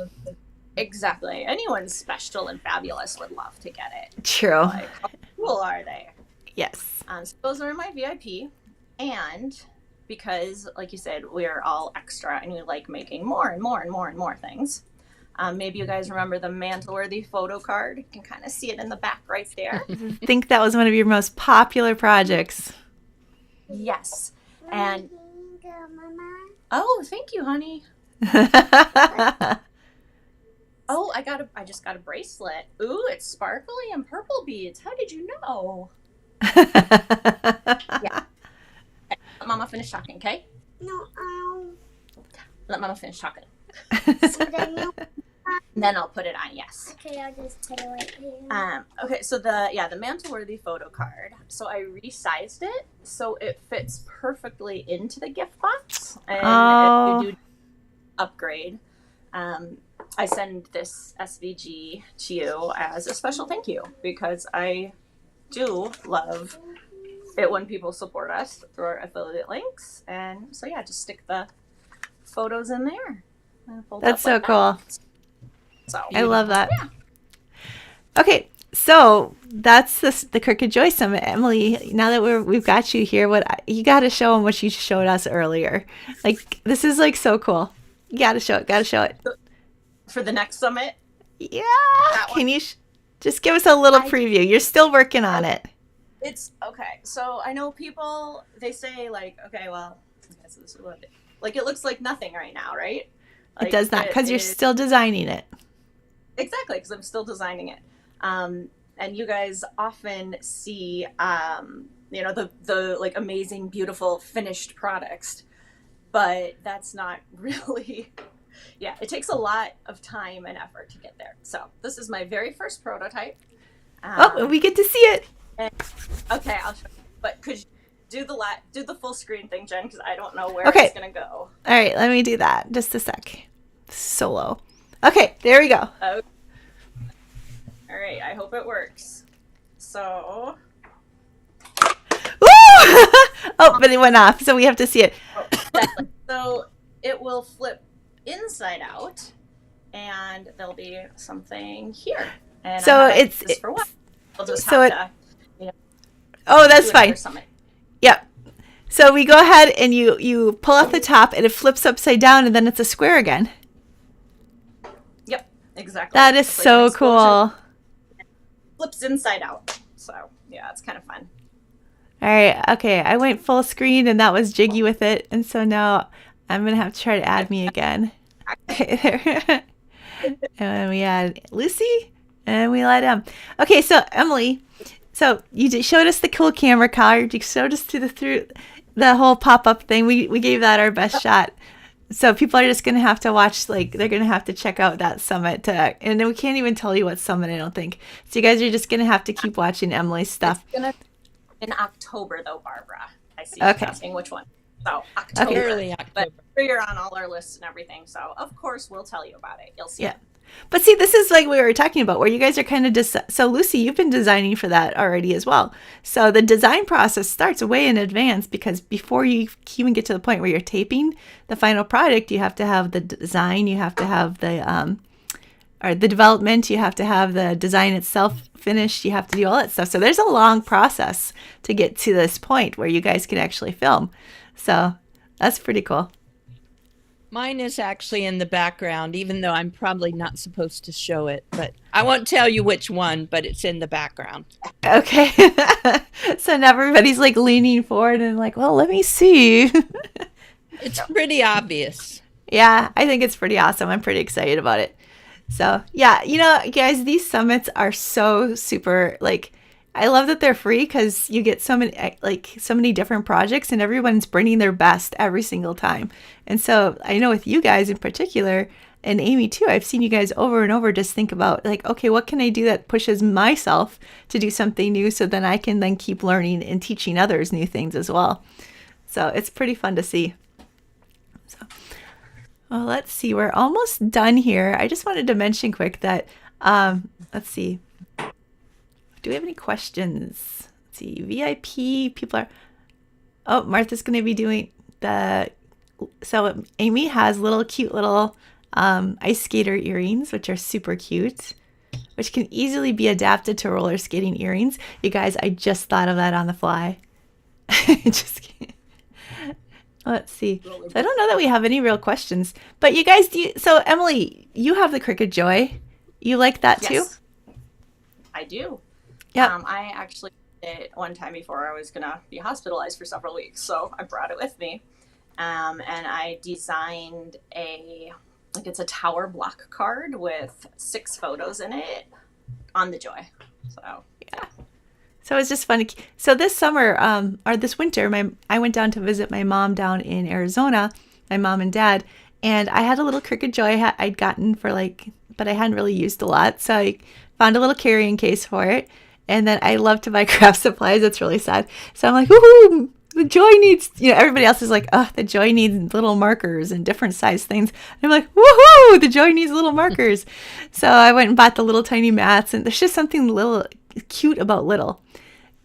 Exactly. Anyone special and fabulous would love to get it. True. Like, how cool are they? Yes. So those are my VIP. And because, like you said, we're all extra and we like making more and more and more and more things. Maybe you guys remember the mantle-worthy photo card. You can kind of see it in the back right there. I think that was one of your most popular projects. Yes. And oh, thank you, honey. Oh, I just got a bracelet. Ooh, it's sparkly and purple beads. How did you know? Yeah. Okay, let Mama finish talking, okay? No, Let Mama finish talking. Then I'll put it on, yes. Okay, I'll just put it right here. Okay, so the mantle-worthy photo card. So I resized it so it fits perfectly into the gift box. And if you do upgrade, I send this SVG to you as a special thank you because I do love it when people support us through our affiliate links. And so just stick the photos in there. That's so cool. So I love that. Yeah. Okay, so that's the Cricut Joy Summit. Emily, now that we've got you here, you got to show them what you showed us earlier. Like, this is like so cool. You got to show it. For the next summit? Yeah. Can you? Just give us a little I- preview. You're still working on it. It's okay. So I know people, they say like, okay, well, okay, so this is what like it looks like nothing right now, right? Like, It does not, because you're is- still designing it. exactly, because I'm still designing it. And you guys often see, you know, the like amazing, beautiful finished products, but that's not really. Yeah, it takes a lot of time and effort to get there. So this is my very first prototype. Oh, we get to see it. Okay, I'll show you. But could you do the full screen thing, Jen? Because I don't know where Okay. it's gonna go. All right, let me do that. Just a sec. Solo. Okay, there we go. Oh. All right, I hope it works. So, Woo! Oh, but it went off, so we have to see it. exactly. So it will flip inside out, and there'll be something here. And So I have it's- this for what? We'll just so have it- to, you know, Oh, that's do another fine. summit. Yep. So we go ahead and you pull off the top, and it flips upside down, and then it's a square again. Yep, exactly. That is It's like so an explosion. cool. Flips inside out. So yeah, it's kind of fun. All right. Okay. I went full screen and that was jiggy with it. And so now I'm going to have to try to add me again. Okay, there. And then we add Lucy and we let Em. Okay. So Emily, so you showed us the cool camera card. You showed us through the whole pop-up thing. We gave that our best shot. So people are just going to have to watch, like, they're going to have to check out that summit. And then we can't even tell you what summit, I don't think. So you guys are just going to have to keep watching Emily's stuff. It's gonna in October though, Barbara. I see Okay. you asking which one. So October. Early But October. you're on all our lists and everything, so of course we'll tell you about it. You'll see. Yeah. But see, this is like we were talking about, where you guys are kind of so Lucy, you've been designing for that already as well. So the design process starts way in advance, because before you even get to the point where you're taping the final product, you have to have the design, you have to have the development, you have to have the design itself finished, you have to do all that stuff. So there's a long process to get to this point where you guys can actually film. So that's pretty cool. Mine is actually in the background, even though I'm probably not supposed to show it. But I won't tell you which one, but it's in the background. Okay. So now everybody's like leaning forward and like, well, let me see. It's pretty obvious. Yeah, I think it's pretty awesome. I'm pretty excited about it. So yeah, you know, guys, these summits are so super, like, I love that they're free, because you get so many different projects, and everyone's bringing their best every single time. And so I know with you guys in particular, and Amy too, I've seen you guys over and over just think about, like, okay, what can I do that pushes myself to do something new, so then I can then keep learning and teaching others new things as well. So it's pretty fun to see. So, well, let's see. We're almost done here. I just wanted to mention quick that, let's see. Do we have any questions? Let's see. VIP people are. Oh, Martha's going to be doing the. So Amy has cute little ice skater earrings, which are super cute, which can easily be adapted to roller skating earrings. You guys, I just thought of that on the fly. Just kidding. Let's see. So I don't know that we have any real questions, but you guys do. So Emily, you have the Cricut Joy. You like that too? Yes, I do. Yeah. I actually did it one time before I was gonna be hospitalized for several weeks, so I brought it with me, and I designed it's a tower block card with 6 photos in it on the Joy. So yeah. So it's just fun. So this summer, or this winter, I went down to visit my mom down in Arizona, my mom and dad, and I had a little Cricut Joy I'd gotten for but I hadn't really used a lot. So I found a little carrying case for it. And then I love to buy craft supplies. It's really sad. So I'm like, woohoo, the Joy needs, everybody else is like, oh, the Joy needs little markers and different size things. And I'm like, woohoo, the Joy needs little markers. So I went and bought the little tiny mats, and there's just something little cute about little.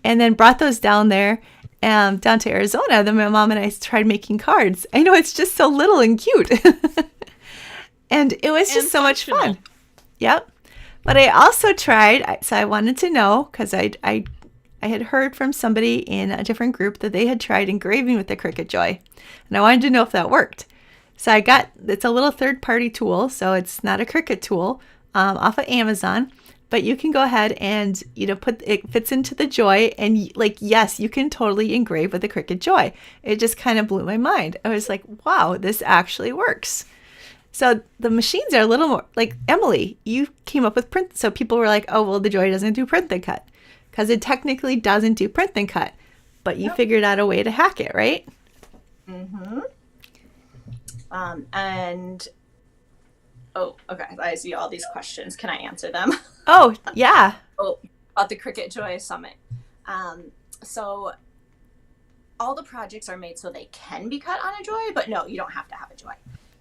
And then brought those down there, down to Arizona. Then my mom and I tried making cards. I know, it's just so little and cute. And it was just so much fun. Yep. But I also tried, so I wanted to know, because I had heard from somebody in a different group that they had tried engraving with the Cricut Joy. And I wanted to know if that worked. So it's a little third-party tool, so it's not a Cricut tool, off of Amazon. but you can go ahead and, put it fits into the Joy, and like, yes, you can totally engrave with the Cricut Joy. It just kind of blew my mind. I was like, wow, this actually works. So the machines are a little more like, Emily, you came up with print. So people were like, oh, well, the Joy doesn't do print and cut, because it technically doesn't do print and cut, but you figured out a way to hack it, right? Mm-hmm. And oh, okay, I see all these questions. Can I answer them? Oh, yeah. About the Cricut Joy Summit. So all the projects are made so they can be cut on a Joy, but no, you don't have to have a Joy.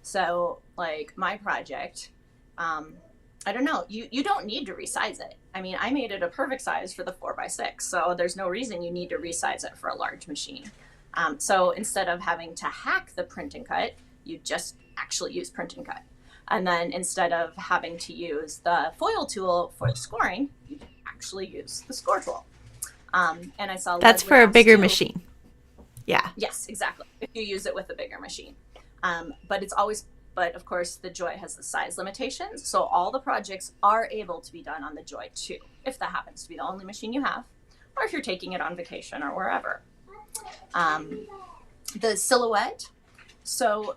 So like my project, I don't know, you don't need to resize it. I mean, I made it a perfect size for the 4x6, so there's no reason you need to resize it for a large machine. So instead of having to hack the print and cut, you just actually use print and cut. And then instead of having to use the foil tool for the scoring, you actually use the score tool. And I saw that's Leslie for a bigger too. machine. Yeah. Yes, exactly. If you use it with a bigger machine. But of course the Joy has the size limitations. So all the projects are able to be done on the Joy too, if that happens to be the only machine you have, or if you're taking it on vacation or wherever. The silhouette. So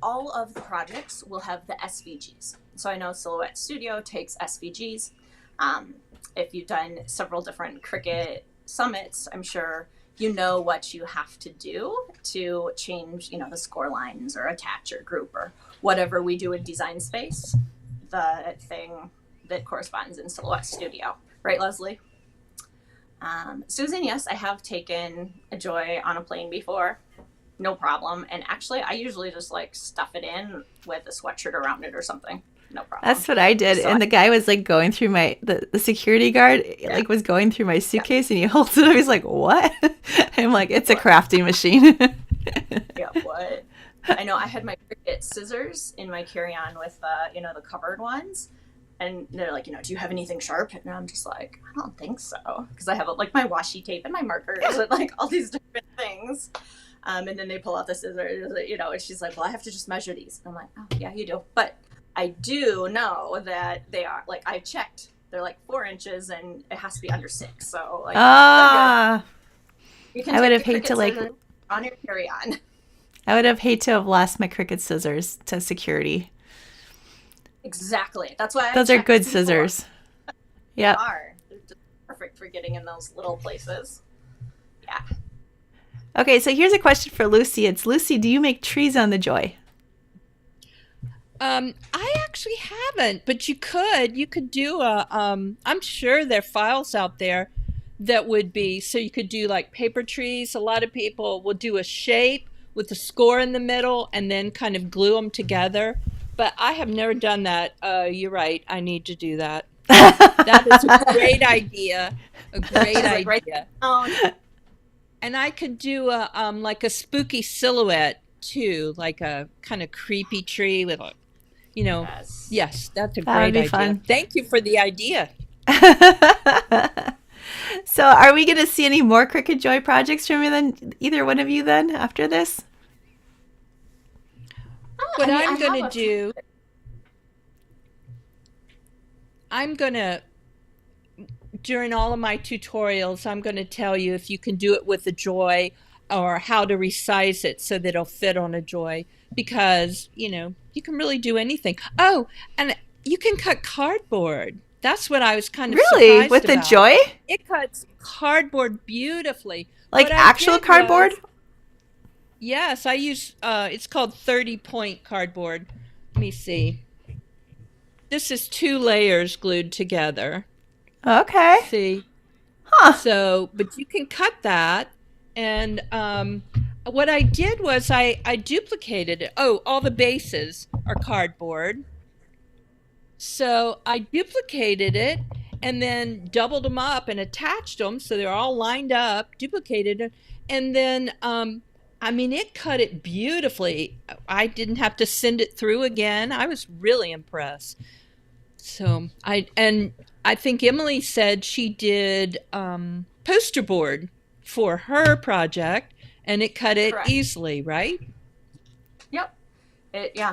all of the projects will have the SVGs. So I know Silhouette Studio takes SVGs. If you've done several different Cricut summits, I'm sure you know what you have to do to change, the score lines or attach or group or whatever we do in Design Space, the thing that corresponds in Silhouette Studio. Right, Leslie? Susan, yes, I have taken a Joy on a plane before. No problem. And actually, I usually just like stuff it in with a sweatshirt around it or something. No problem. That's what I did. So and the guy was like going through the security guard, like was going through my suitcase and he holds it up. He's like, what? I'm like, it's a crafting machine. Yeah, what? I know I had my Cricut scissors in my carry-on with, the covered ones. And they're like, do you have anything sharp? And I'm just like, I don't think so. Because I have like my washi tape and my markers and like all these different things. And then they pull out the scissors, and she's like, well, I have to just measure these. And I'm like, oh, yeah, you do. But I do know that they are, like, I checked. They're like 4 inches and it has to be under 6. So, like, you can I would have hated to, like, on your carry-on. I would have hated to have lost my Cricut scissors to security. Exactly. That's why those are good scissors. Yeah. They are. They're just perfect for getting in those little places. Yeah. Okay, so here's a question for Lucy. It's Lucy, do you make trees on the Joy? I actually haven't, but you could do I'm sure there are files out there that would be, so you could do like paper trees. A lot of people will do a shape with the score in the middle and then kind of glue them together. But I have never done that. You're right. I need to do that. That is a great idea. A great idea. And I could do like a spooky silhouette too, like a kind of creepy tree with a, yes, that's a great idea. Fun. Thank you for the idea. So are we going to see any more Cricut Joy projects from you then, either one of you then after this? What I'm going to do, during all of my tutorials, I'm going to tell you if you can do it with a Joy or how to resize it so that it'll fit on a Joy, because, you can really do anything. Oh, and you can cut cardboard. That's what I was kind of really surprised with about. the Joy. It cuts cardboard beautifully. Like actual cardboard? Yes, I use, it's called 30-point cardboard. Let me see. This is 2 layers glued together. Okay. See? Huh. So, but you can cut that. And what I did was I duplicated it. Oh, all the bases are cardboard. So I duplicated it and then doubled them up and attached them so they're all lined up, duplicated it. And then, it cut it beautifully. I didn't have to send it through again. I was really impressed. So I think Emily said she did poster board for her project, and it cut it Correct. Easily, right? Yep.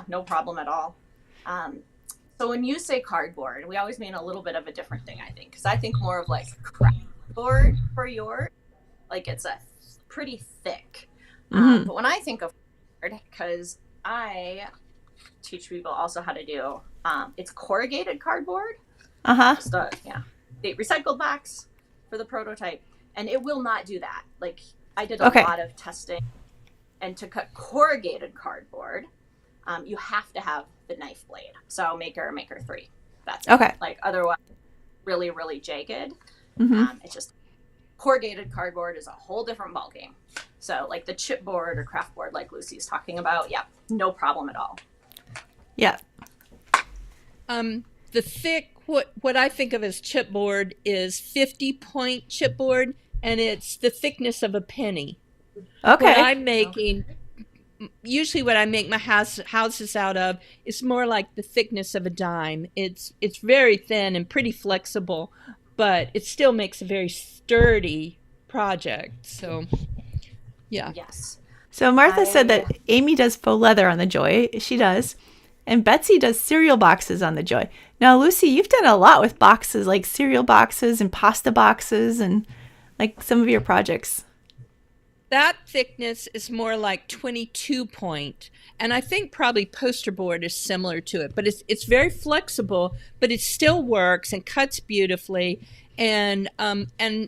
No problem at all. So when you say cardboard, we always mean a little bit of a different thing, I think, because I think more of like craft board for yours, like it's a pretty thick. But when I think of cardboard, because I teach people also how to do, it's corrugated cardboard. Just the recycled box for the prototype, and it will not do that. Like I did a lot of testing, and to cut corrugated cardboard, you have to have the knife blade. So maker 3. That's it. Okay. Like otherwise, really, really jagged. It's just corrugated cardboard is a whole different ballgame. So like the chipboard or craft board, like Lucy's talking about, no problem at all. Yeah. The thick, what I think of as chipboard is 50-point chipboard, and it's the thickness of a penny. Okay. What I'm making, usually what I make my houses out of is more like the thickness of a dime. It's very thin and pretty flexible, but it still makes a very sturdy project. So, yeah. Yes. So Martha said that Amy does faux leather on the Joy. She does. And Betsy does cereal boxes on the Joy. Now, Lucy, you've done a lot with boxes, like cereal boxes and pasta boxes and like some of your projects. That thickness is more like 22 point. And I think probably poster board is similar to it. But it's very flexible, but it still works and cuts beautifully and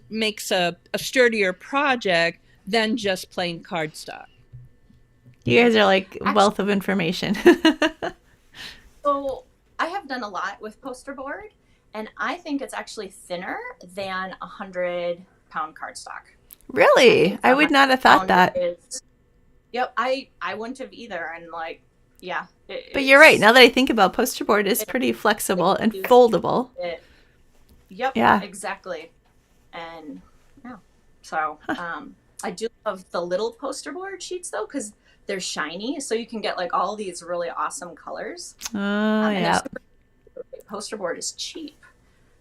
makes a sturdier project than just plain cardstock. You guys are like a wealth of information. So I have done a lot with poster board, and I think it's actually thinner than 100-pound cardstock. Really? I would not have thought that. Yep, I wouldn't have either, and like, yeah. But you're right. Now that I think about poster board, it's pretty flexible and foldable. Yep. Yeah. Exactly. And yeah, so I do love the little poster board sheets though, because they're shiny, so you can get like all these really awesome colors. Oh, yeah. Poster board is cheap,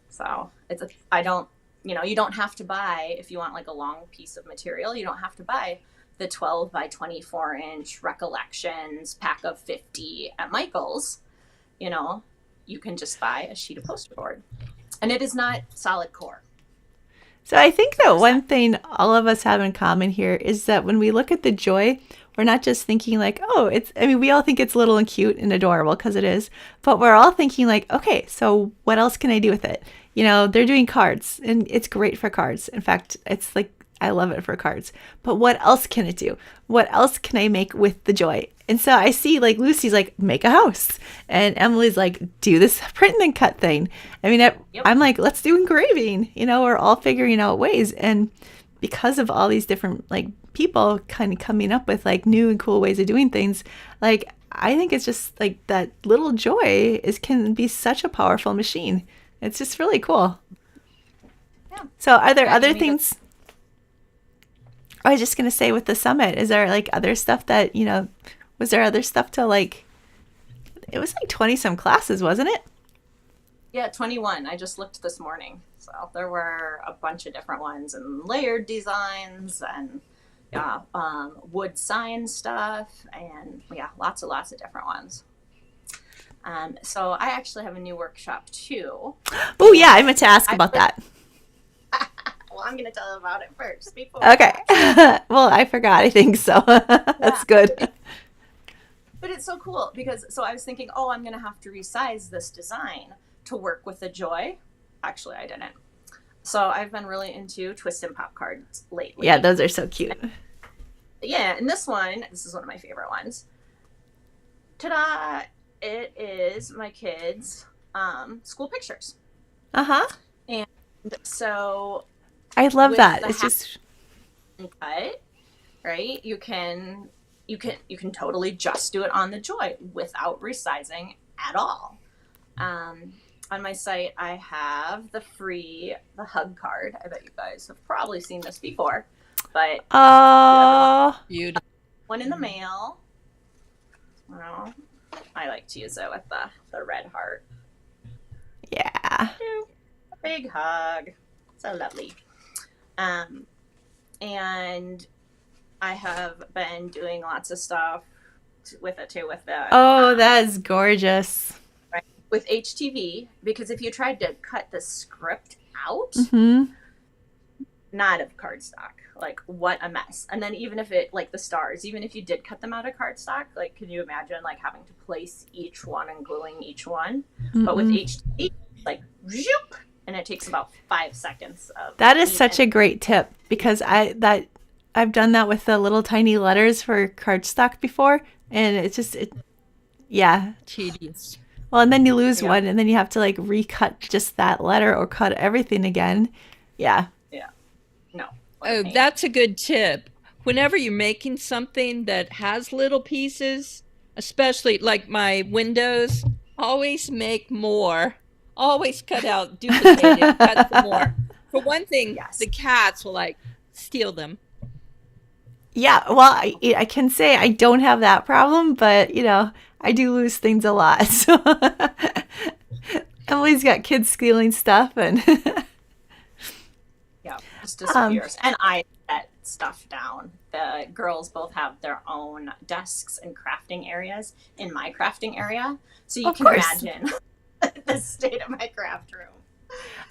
so you don't have to buy, if you want like a long piece of material, you don't have to buy the 12 by 24 inch Recollections pack of 50 at Michael's. You can just buy a sheet of poster board, and it is not solid core. So I think that one thing all of us have in common here is that when we look at the Joy, we're not just thinking like, we all think it's little and cute and adorable because it is, but we're all thinking like, okay, so what else can I do with it? They're doing cards and it's great for cards. In fact, it's like, I love it for cards, but what else can it do? What else can I make with the Joy? And so I see like Lucy's like, make a house, and Emily's like, do this print and cut thing. I mean, I'm like, let's do engraving. We're all figuring out ways. And because of all these different like people kind of coming up with like new and cool ways of doing things, like I think it's just like that little Joy can be such a powerful machine. It's just really cool. Yeah. So are there other things? I was just going to say with the summit, is there like other stuff that, was there other stuff to like, it was like 20 some classes, wasn't it? Yeah, 21. I just looked this morning. So there were a bunch of different ones, and layered designs and wood sign stuff, and lots of different ones. So I actually have a new workshop too. Oh yeah, I meant to ask about that. Well, I'm going to tell you about it first. Okay. Well, I forgot. I think so. That's good. But it's so cool because, I was thinking, I'm going to have to resize this design to work with the Joy. Actually, I didn't. So I've been really into twist and pop cards lately. Yeah, those are so cute. Yeah, and this is one of my favorite ones. Ta-da! It is my kids' school pictures. Uh-huh. And so I love that. It's just cut, right? You can totally just do it on the Joy without resizing at all. On my site, I have the hug card. I bet you guys have probably seen this before, but Beautiful. One in the mail. Well, I like to use it with the red heart. Yeah. A big hug. So lovely. And I have been doing lots of stuff with it too, with the that is gorgeous. right, with HTV, because if you tried to cut the script out, Mm-hmm. not of cardstock, like what a mess. And then even if it, like the stars, even if you did cut them out of cardstock, like can you imagine like having to place each one and gluing each one? Mm-hmm. But with HTV, like zoop, and it takes about 5 seconds of That is such a great tip, because I've done that with the little tiny letters for cardstock before, and it's just yeah. Tedious. Well, and then you lose one, and then you have to like recut just that letter or cut everything again. Yeah. No. Oh, that's a good tip. Whenever you're making something that has little pieces, especially like my windows, always make more. Always cut out, duplicate it, cut some more. For one thing, the cats will like steal them. Yeah, well, I can say I don't have that problem, but you know, I do lose things a lot. So Emily's got kids stealing stuff, and yeah, just disappears. And I set stuff down. The girls both have their own desks and crafting areas in my crafting area, so you can imagine the state of my craft room.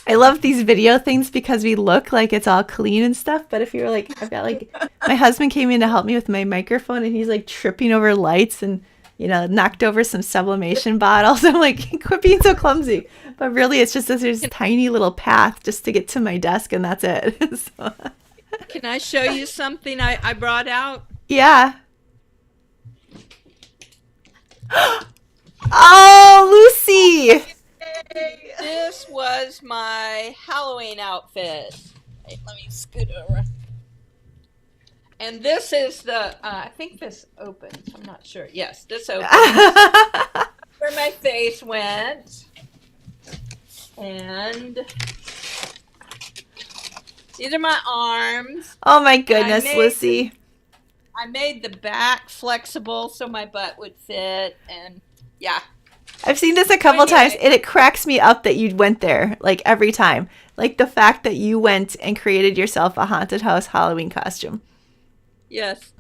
I love these video things because we look like it's all clean and stuff. But if you're like, I've got like, my husband came in to help me with my microphone, and he's like tripping over lights and, you know, knocked over some sublimation bottles. I'm like, quit being so clumsy. But really, it's just that there's a tiny little path just to get to my desk, and that's it. So. Can I show you something I brought out? Yeah. Oh, Lucy! This was my Halloween outfit. Wait, let me scoot over. And this is the, I think this opens. I'm not sure. Yes, this opens. Where my face went. And these are my arms. Oh my goodness, Lucy. I made the back flexible so my butt would fit, and yeah. I've seen this a couple times, and it cracks me up that you went there, like every time. Like the fact that you went and created yourself a haunted house Halloween costume. Yes.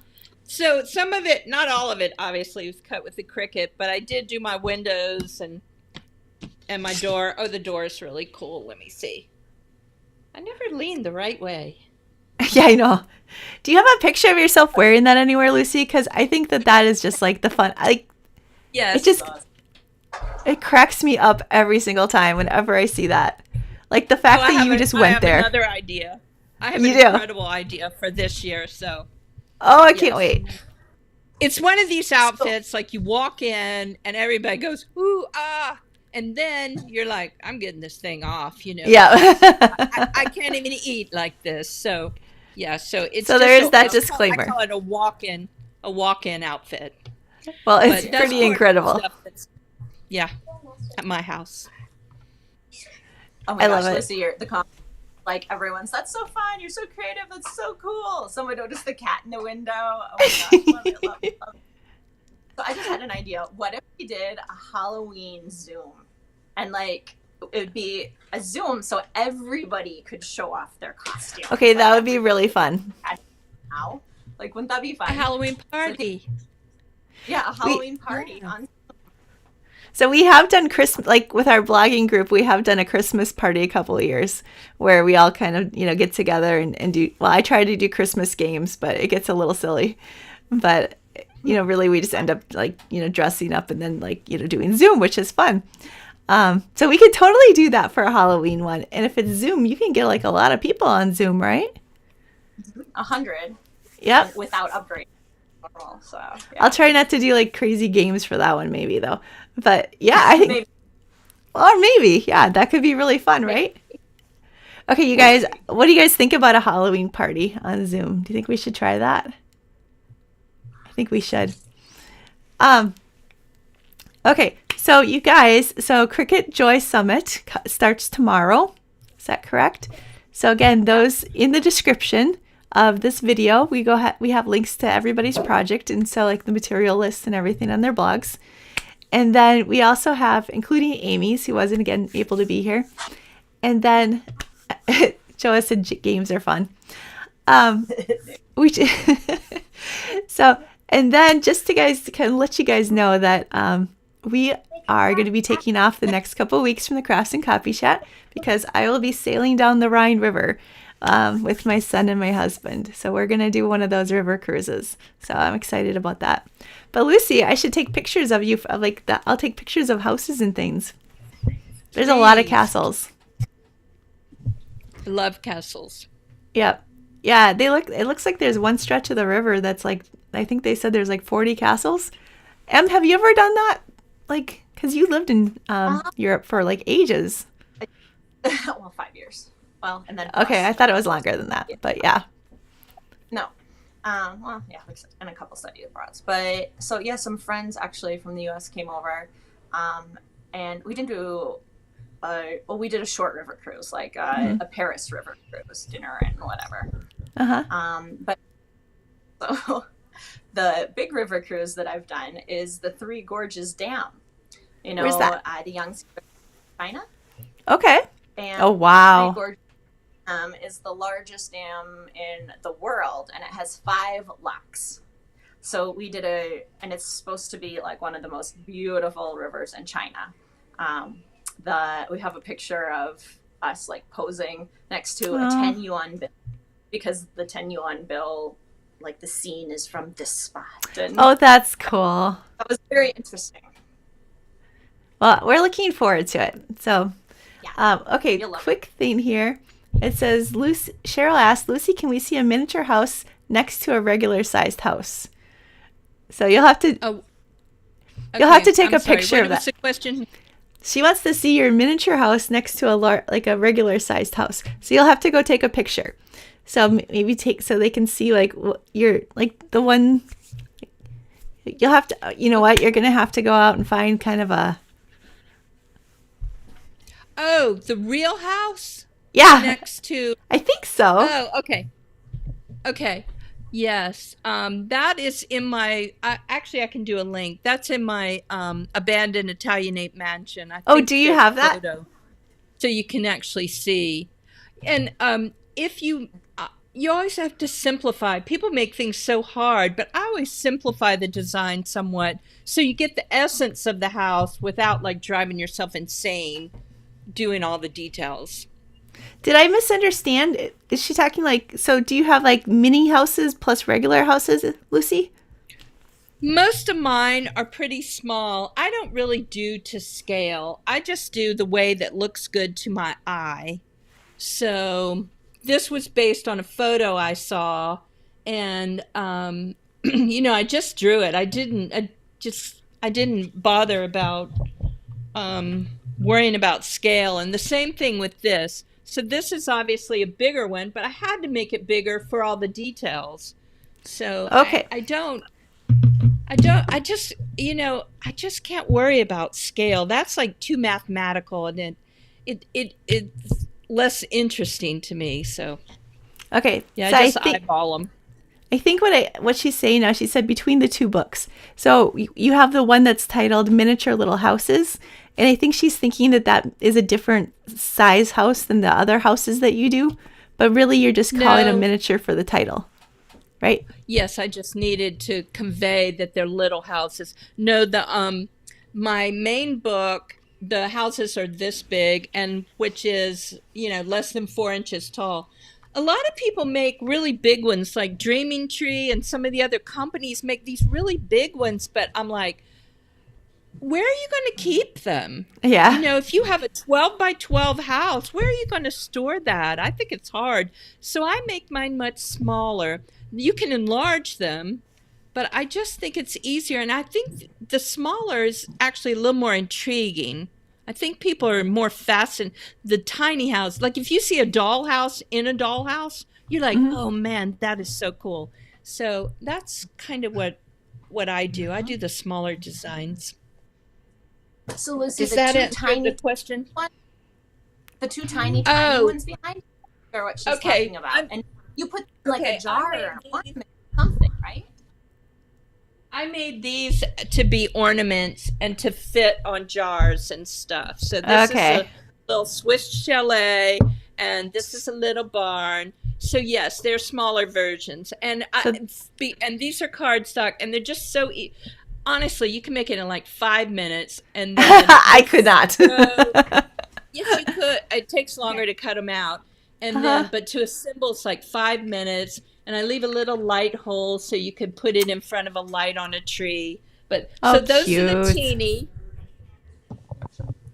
So some of it, not all of it, obviously, was cut with the Cricut, but I did do my windows and my door. Oh, the door is really cool. Let me see. I never leaned the right way. Yeah, I know. Do you have a picture of yourself wearing that anywhere, Lucy? Because I think that is just like the fun. Yes. It just it cracks me up every single time whenever I see that. Like the fact that you just went there. I have another idea. I have an incredible idea for this year. So. Oh, I can't wait. It's one of these outfits, like you walk in and everybody goes, ooh, ah. And then you're like, I'm getting this thing off, you know. Yeah. I can't even eat like this. So, yeah. So it's so there is that disclaimer. I call it a walk-in outfit. Well, it's pretty incredible. Yeah, at my house. Oh my gosh, Lucy, the comment, like everyone's, that's so fun. You're so creative. That's so cool. Someone noticed the cat in the window. Oh my gosh, love it, love it, love it. So I just had an idea. What if we did a Halloween Zoom? And like, it would be a Zoom so everybody could show off their costume. Okay, that would be really fun. Now, like, wouldn't that be fun? A Halloween party. Yeah, a Halloween party. So we have done Christmas, like with our blogging group, we have done a Christmas party a couple of years where we all kind of, you know, get together and do, well, I try to do Christmas games, but it gets a little silly. But, you know, really we just end up like, you know, dressing up and then like, you know, doing Zoom, which is fun. So we could totally do that for a Halloween one. And if it's Zoom, you can get like a lot of people on Zoom, right? 100. Yep. Without upgrade. So, yeah. I'll try not to do like crazy games for that one maybe though. But yeah, I think, or maybe, yeah, that could be really fun, right? Okay, you guys, what do you guys think about a Halloween party on Zoom? Do you think we should try that? I think we should. Okay, so you guys, so Cricut Joy Summit starts tomorrow. Is that correct? So again, those in the description of this video, we have links to everybody's project, and so like the material lists and everything on their blogs. And then we also have, including Amy's, who wasn't again able to be here. And then Joa said games are fun. So, and then just to kind of let you guys know that we are going to be taking off the next couple weeks from the Crafts and Copy Chat because I will be sailing down the Rhine River with my son and my husband. So we're going to do one of those river cruises. So I'm excited about that. But Lucy, I should take pictures of you. I'll take pictures of houses and things. There's a lot of castles. I love castles. Yep. Yeah, it looks like there's one stretch of the river that's like, I think they said there's like 40 castles. Have you ever done that? Like, because you lived in Europe for like ages. Well, 5 years. Well, and then okay, I thought it was longer than that, but yeah. No. Well, yeah, and a couple study abroads. But so yeah, some friends actually from the U.S. came over, and we didn't do. We did a short river cruise, like a Paris river cruise, dinner and whatever. But so the big river cruise that I've done is the Three Gorges Dam. You know, where's that? The Yangtze River in China. Okay. And oh wow. Three Gorges Dam is the largest dam in the world, and it has 5 locks. So we did and it's supposed to be like one of the most beautiful rivers in China. We have a picture of us like posing next to a 10 yuan bill, because the 10 yuan bill, like the scene is from this spot. And that's cool. that was very interesting. Well, we're looking forward to it. So, Yeah. okay, quick thing here. It says, Cheryl asked, Lucy, can we see a miniature house next to a regular sized house? So you'll have to you'll have to take a picture of that. What's the question? She wants to see your miniature house next to a regular sized house. So you'll have to go take a picture. So maybe so they can see like your like the one. You'll have to. You know what? You're gonna have to go out and find kind of a. Oh, the real house? Yeah. Next to. I think so. Oh, okay. Okay. Yes. That is in my. Actually, I can do a link. That's in my abandoned Italianate mansion. Do you have that? Photo, so you can actually see. And if you always have to simplify. People make things so hard, but I always simplify the design somewhat so you get the essence of the house without like driving yourself insane doing all the details. Did I misunderstand? Is she talking like, so do you have like mini houses plus regular houses, Lucy? Most of mine are pretty small. I don't really do to scale. I just do the way that looks good to my eye. So this was based on a photo I saw, and I just drew it. I didn't bother about worrying about scale. And the same thing with this. So this is obviously a bigger one, but I had to make it bigger for all the details. So okay. I just can't worry about scale. That's like too mathematical, and it's less interesting to me. So okay. Yeah, so I just eyeball them. I think what she's saying now, she said between the two books. So you have the one that's titled Miniature Little Houses. And I think she's thinking that is a different size house than the other houses that you do. But really, you're just calling it a miniature for the title, right? Yes, I just needed to convey that they're little houses. No, my main book, the houses are this big, and which is, less than 4 inches tall. A lot of people make really big ones, like Dreaming Tree, and some of the other companies make these really big ones. But I'm like, where are you going to keep them? Yeah. If you have a 12 by 12 house, where are you going to store that? I think it's hard. So I make mine much smaller. You can enlarge them, but I just think it's easier. And I think the smaller is actually a little more intriguing. I think people are more fascinated. The tiny house, like if you see a dollhouse in a dollhouse, you're like, oh man, that is so cool. So that's kind of what I do. I do the smaller designs. So Lucy, Is that it? The question? The two tiny ones behind, or what she's talking about, and you put like a jar or an ornament, something, right? I made these to be ornaments and to fit on jars and stuff. So this is a little Swiss chalet, and this is a little barn. So yes, they're smaller versions, and these are cardstock, and they're just so. honestly, you can make it in like 5 minutes, and then I could not. yes, you could. It takes longer to cut them out, and then but to assemble it's like 5 minutes. And I leave a little light hole so you could put it in front of a light on a tree. But so those are the cute. teeny.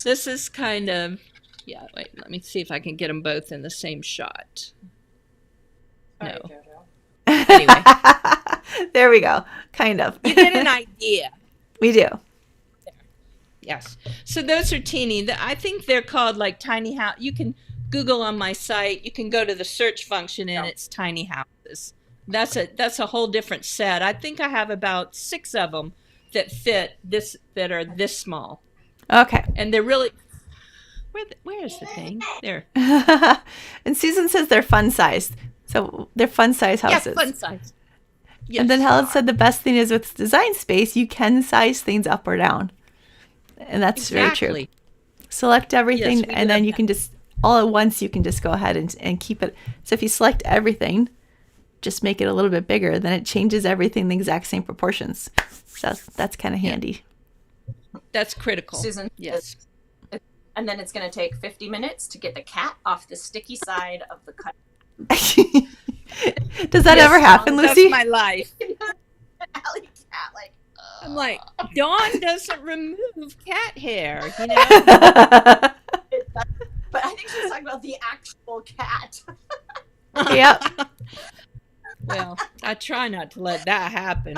This is kind of, yeah. Wait, let me see if I can get them both in the same shot. No. Anyway, There we go. Kind of. you get an idea. We do. Yes. So those are teeny. I think they're called like tiny house. You can Google on my site. You can go to the search function and it's tiny houses. That's a whole different set. I think I have about 6 of them that fit this, that are this small. Okay. And they're really, where is the thing? There. And Susan says they're fun sized. So they're fun size houses. Yeah, fun size. Yes, and then Helen said the best thing is with Design Space, you can size things up or down. And that's very true. Select everything, Yes, and then you can just, all at once, you can just go ahead and keep it. So if you select everything, just make it a little bit bigger, then it changes everything the exact same proportions. So that's kind of handy. That's critical. Susan. Yes. And then it's going to take 50 minutes to get the cat off the sticky side of the cut. Does that ever happen, Lucy? That's my life. Allie cat, like, I'm like, Dawn doesn't remove cat hair, you know? but I think she's talking about the actual cat. Yep. Well, I try not to let that happen.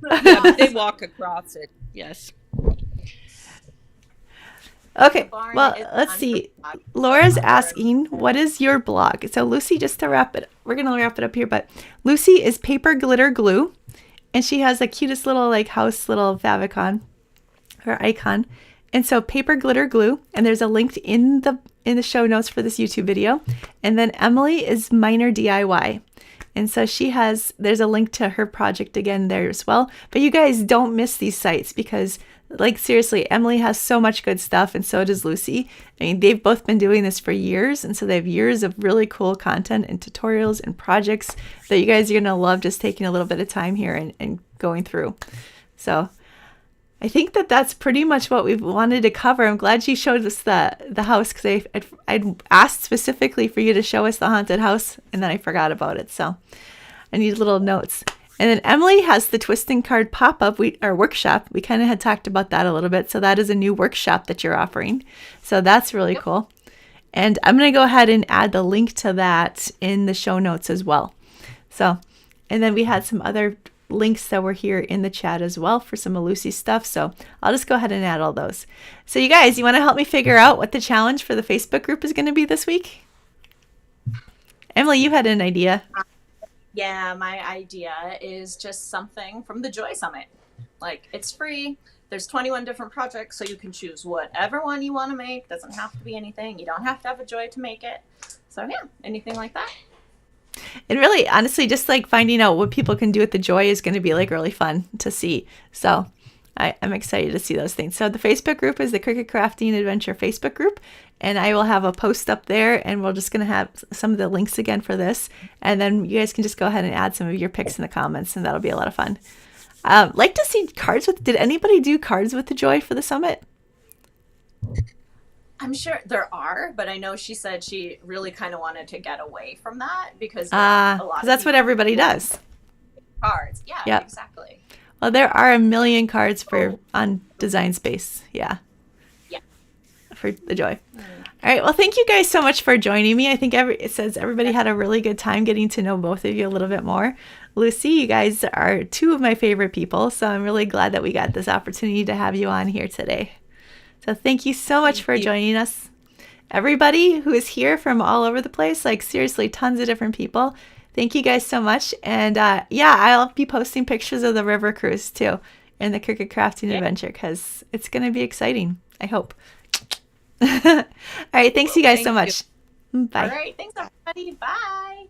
Yeah, but they walk across it. Yes. Okay, well, let's see. Laura's asking, what is your blog? So Lucy, just to wrap it, we're going to wrap it up here, but Lucy is PaperGlitterGlue, and she has the cutest little like house little favicon, or icon. And so PaperGlitterGlue, and there's a link in the show notes for this YouTube video. And then Emily is Minor DIY. And so there's a link to her project again there as well. But you guys don't miss these sites because, like, seriously, Emily has so much good stuff, and so does Lucy. I mean, they've both been doing this for years, and so they have years of really cool content and tutorials and projects that you guys are going to love just taking a little bit of time here and going through. So I think that's pretty much what we've wanted to cover. I'm glad you showed us the house, because I'd asked specifically for you to show us the haunted house, and then I forgot about it. So I need little notes. And then Emily has the twisting card pop-up or workshop. We kind of had talked about that a little bit. So that is a new workshop that you're offering. So that's really cool. And I'm going to go ahead and add the link to that in the show notes as well. So, and then we had some other links that were here in the chat as well for some of Lucy's stuff. So I'll just go ahead and add all those. So you guys, you want to help me figure out what the challenge for the Facebook group is going to be this week? Emily, you had an idea. Yeah, my idea is just something from the Joy Summit. Like, it's free. There's 21 different projects, so you can choose whatever one you want to make. Doesn't have to be anything. You don't have to have a Joy to make it. So yeah, anything like that. And really, honestly, just like finding out what people can do with the Joy is going to be like really fun to see. So I'm excited to see those things. So the Facebook group is the Cricut Crafting Adventure Facebook group. And I will have a post up there, and we're just going to have some of the links again for this. And then you guys can just go ahead and add some of your picks in the comments, and that'll be a lot of fun. Like to see cards did anybody do cards with the Joy for the summit? I'm sure there are, but I know she said she really kind of wanted to get away from that because a lot of that's what everybody does. Cards. Yeah, yep. Exactly. Well, there are a million cards on Design Space. Yeah. For the Joy. All right. Well, thank you guys so much for joining me. I think it says everybody had a really good time getting to know both of you a little bit more. Lucy, you guys are 2 of my favorite people, so I'm really glad that we got this opportunity to have you on here today. So thank you so much for joining us. Everybody who is here from all over the place, like seriously, tons of different people. Thank you guys so much. And yeah, I'll be posting pictures of the river cruise too in the Cricut Crafting Adventure because it's going to be exciting, I hope. All right. Thanks you guys so much. Bye. All right. Thanks, everybody. Bye.